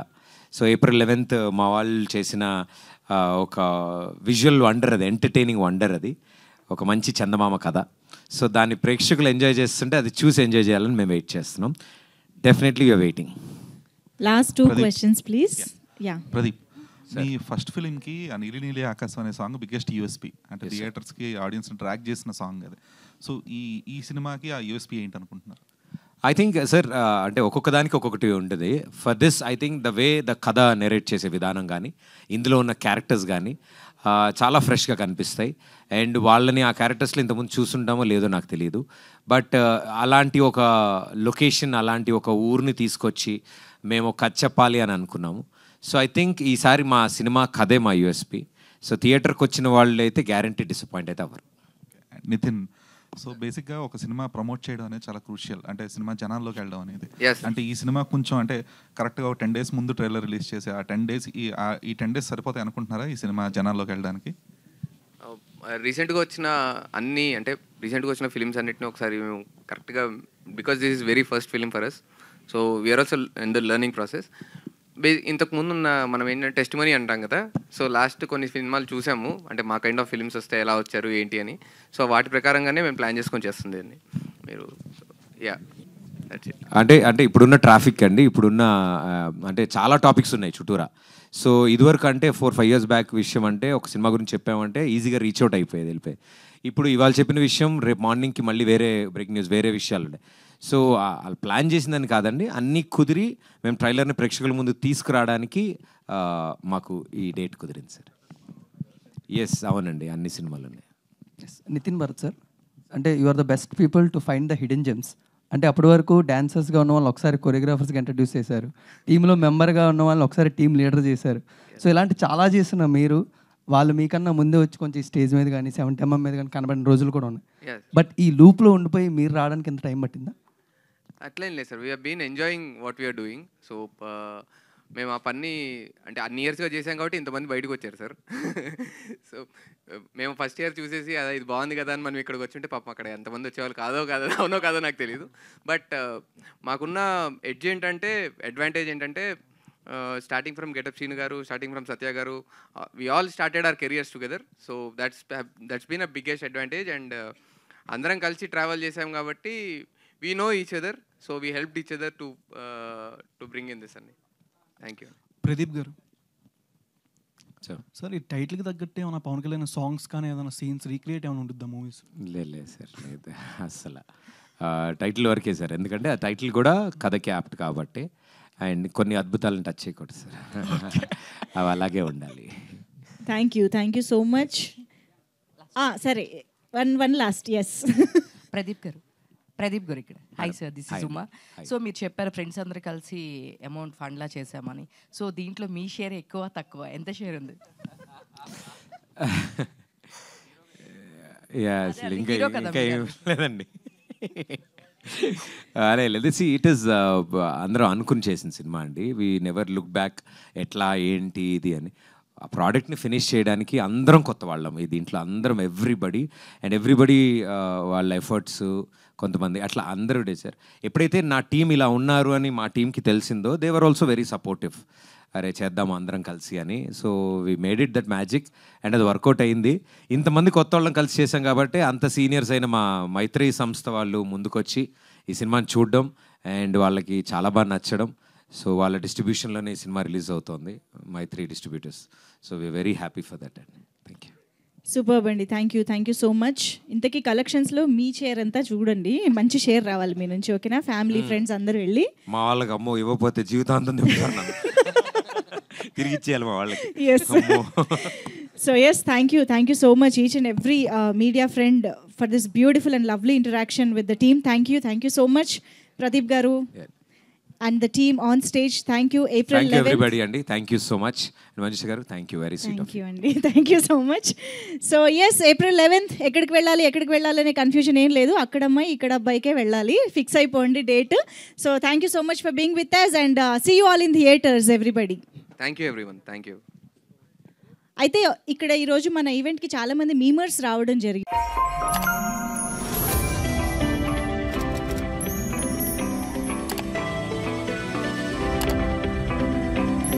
సో ఏప్రిల్ 11th మా వాళ్ళు చేసిన ఒక విజువల్ వండర్, అది ఎంటర్టైనింగ్ వండర్, అది ఒక మంచి చందమామ కథ. సో దాన్ని ప్రేక్షకులు ఎంజాయ్ చేస్తుంటే అది చూసి ఎంజాయ్ చేయాలని మేము వెయిట్ చేస్తున్నాం. Definitely you're waiting. Last 2 questions please. Yeah Pradeep, మీ ఫస్ట్ ఫిలింకి ఆ నీలి నీలి ఆకాశం అనే సాంగ్ బిగ్గెస్ట్ యూఎస్పీ, అంటే థియేటర్స్కి ఆడియన్స్ని ట్రాక్ చేసిన సాంగ్ అది. సో ఈ సినిమాకి ఆ యూఎస్పీ ఏంటి అనుకుంటున్నారు? ఐ థింక్ సార్, అంటే ఒక్కొక్క దానికి ఒక్కొక్కటి ఉంటుంది. For this I think the way the కథ నెరేట్ చేసే విధానం కానీ, ఇందులో ఉన్న క్యారెక్టర్స్ కానీ చాలా ఫ్రెష్గా కనిపిస్తాయి. అండ్ వాళ్ళని ఆ క్యారెక్టర్స్లో ఇంతకుముందు చూసుంటామో లేదో నాకు తెలియదు, బట్ అలాంటి ఒక లొకేషన్, అలాంటి ఒక ఊరిని తీసుకొచ్చి మేము కథ చెప్పాలి అని అనుకున్నాము. సో ఐ థింక్ ఈసారి మా సినిమా కథే మా యూఎస్పీ. సో థియేటర్కి వచ్చిన వాళ్ళు అయితే గ్యారంటీ డిసప్పాయింట్ అయితే అవ్వరు. నితిన్, సో బేసిక్గా ఒక సినిమా ప్రమోట్ చేయడం అనేది చాలా క్రూషియల్, అంటే సినిమా జనాల్లోకి వెళ్ళడం అనేది. అంటే ఈ సినిమా కొంచెం అంటే కరెక్ట్గా ఒక 10 days ముందు ట్రైలర్ రిలీజ్ చేసి ఆ 10 days ఈ 10 days సరిపోతాయి అనుకుంటున్నారా ఈ సినిమా జనాల్లోకి వెళ్ళడానికి? రీసెంట్గా వచ్చిన ఫిలిమ్స్ అన్నిటిని ఒకసారి మేము కరెక్ట్గా, because this is very first film for us, so we are also in the learning process. ఇంతకుముందు ఉన్న మనం ఏంటంటే టెస్ట్ మనీ అంటాం కదా, సో లాస్ట్ కొన్ని సినిమాలు చూసాము, అంటే మా కైండ్ ఆఫ్ ఫిల్మ్స్ వస్తే ఎలా వచ్చారు ఏంటి అని. సో వాటి ప్రకారంగానే మేము ప్లాన్ చేసుకొని చేస్తుంది అండి మీరు. యా అంటే ఇప్పుడున్న ట్రాఫిక్ అండి, ఇప్పుడున్న అంటే చాలా టాపిక్స్ ఉన్నాయి చుట్టూరా. సో ఇదివరకు అంటే 4-5 years బ్యాక్ విషయం అంటే ఒక సినిమా గురించి చెప్పామంటే ఈజీగా రీచ్ అవుట్ అయిపోయేది, వెళ్ళిపోయి. ఇప్పుడు ఇవాళ చెప్పిన విషయం రేపు మార్నింగ్కి మళ్ళీ వేరే బ్రేకింగ్ న్యూస్, వేరే విషయాలు ఉన్నాయి. సో వాళ్ళు ప్లాన్ చేసిందని కాదండి, అన్నీ కుదిరి మేము ట్రైలర్ని ప్రేక్షకుల ముందు తీసుకురావడానికి మాకు ఈ డేట్ కుదిరింది సార్. ఎస్ అవునండి, అన్ని సినిమాలు ఉన్నాయి. నితిన్ భరత్ సార్, అంటే you are the best people to find the hidden gems. అంటే అప్పటి వరకు డాన్సర్స్గా ఉన్న వాళ్ళు ఒకసారి కొరియోగ్రాఫర్స్గా ఇంట్రడ్యూస్ చేశారు, టీంలో మెంబర్గా ఉన్న వాళ్ళని ఒకసారి టీమ్ లీడర్ చేశారు. సో ఇలాంటి చాలా చేస్తున్న మీరు, వాళ్ళు మీకన్నా ముందే వచ్చి కొంచెం స్టేజ్ మీద కానీ 70mm మీద కానీ కనబడిన రోజులు కూడా ఉన్నాయి. బట్ ఈ లూప్లో ఉండిపోయి మీరు రావడానికి ఎంత టైం పట్టిందా? అట్లేం లేదు sir, we are been enjoying what we are doing. So మేము ఆ పని అంటే అన్ని ఇయర్స్గా చేసాం కాబట్టి ఇంతమంది బయటకు వచ్చారు సార్. సో మేము ఫస్ట్ ఇయర్ చూసేసి అదే ఇది బాగుంది కదా అని మనం ఇక్కడికి వచ్చుంటే పాపం అక్కడ ఎంతమంది వచ్చేవాళ్ళు అవునో కాదో నాకు తెలియదు. బట్ మాకున్న అడ్వాంటేజ్ ఏంటంటే స్టార్టింగ్ ఫ్రమ్ గెటప్ శ్రీను గారు, starting from Satya garu, we all started our careers together. So that's been a biggest advantage. And అందరం కలిసి ట్రావెల్ చేసాం కాబట్టి we know each other, so we helped each other to bring in this అండి. Thank you. Pradeep garu sir, ఈ టైటిల్కి తగ్గట్టే ఏమైనా Pawan Kalyan songs కానీ ఏదైనా సీన్స్ రీక్రియేట్ ఏమైనా ఉంటుందా మూవీస్? లేదు సార్, లేదు అసలు. టైటిల్ వరకే సార్, ఎందుకంటే ఆ టైటిల్ కూడా కథకి యాప్ట్ కాబట్టి. అండ్ కొన్ని అద్భుతాలను టచ్ చేయకూడదు సార్, అవి అలాగే ఉండాలి. Thank you so much. సరే, వన్ లాస్ట్. ఎస్ ప్రదీప్ గారు ఇక్కడ. Hi sir, this is Uma. So మీరు చెప్పారు ఫ్రెండ్స్ అందరూ కలిసి అమౌంట్ ఫండ్లా చేసామని. సో దీంట్లో మీ షేర్ ఎక్కువ తక్కువ ఎంత షేర్ ఉంది? ఇంకా ఏం లేదండి. అరే లేదు, ఇట్ ఈస్ అందరూ అనుకుని చేసిన సినిమా అండి. వీ నెవర్ లుక్ బ్యాక్ ఎట్లా ఏంటి ఇది అని. ఆ ప్రోడక్ట్ని ఫినిష్ చేయడానికి అందరం కొత్త వాళ్ళం ఈ దీంట్లో, అందరం ఎవ్రీబడి వాళ్ళ ఎఫర్ట్స్, కొంతమంది అట్లా అందరూ సార్. ఎప్పుడైతే నా టీం ఇలా ఉన్నారు అని మా టీంకి తెలిసిందో, they were also very supportive. అరే చేద్దాము అందరం కలిసి అని. So we made it that magic and అది వర్కౌట్ అయింది. ఇంతమంది కొత్త వాళ్ళని కలిసి చేసాం కాబట్టి అంత సీనియర్స్ అయిన మా మైత్రి సంస్థ వాళ్ళు ముందుకొచ్చి ఈ సినిమాని చూడడం అండ్ వాళ్ళకి చాలా బాగా నచ్చడం. సో వాళ్ళ డిస్ట్రిబ్యూషన్లోనే ఈ సినిమా రిలీజ్ అవుతుంది, Mythri distributors. So we're very happy for that అండి. Thank you. సూపర్బ్ అండి. Thank you so much. ఇంతకీ కలెక్షన్స్లో మీ షేర్ అంతా చూడండి, మంచి షేర్ రావాలి మీ నుంచి, ఓకేనా? ఫ్యామిలీ ఫ్రెండ్స్ అందరూ వెళ్ళి మా వాళ్ళకి అమ్మో ఇవ్వకపోతే జీవితాంతం తిరిగి ఇచ్చేయాలి మా వాళ్ళకి. Yes. So yes, thank you so much each and every media friend for this beautiful and lovely interaction with the team. Thank you so much Pradeep గారు and the team on stage. Thank you. April 11th. Thank you everybody andi. Thank you so much. Manjush garu, thank you, very sweet of you. Thank you andi. Thank you so much. So yes, April 11th ఎక్కడికి వెళ్ళాలి అనే confusion ఏం లేదు. అక్కడ అమ్మాయి ఇక్కడ అబ్బాయికే వెళ్ళాలి, fix అయిపోండి date. So thank you so much for being with us and see you all in theaters everybody. Thank you everyone. Thank you. అయితే ఇక్కడ ఈరోజు మన ఈవెంట్కి చాలామంది మీమర్స్ రావడం జరిగింది.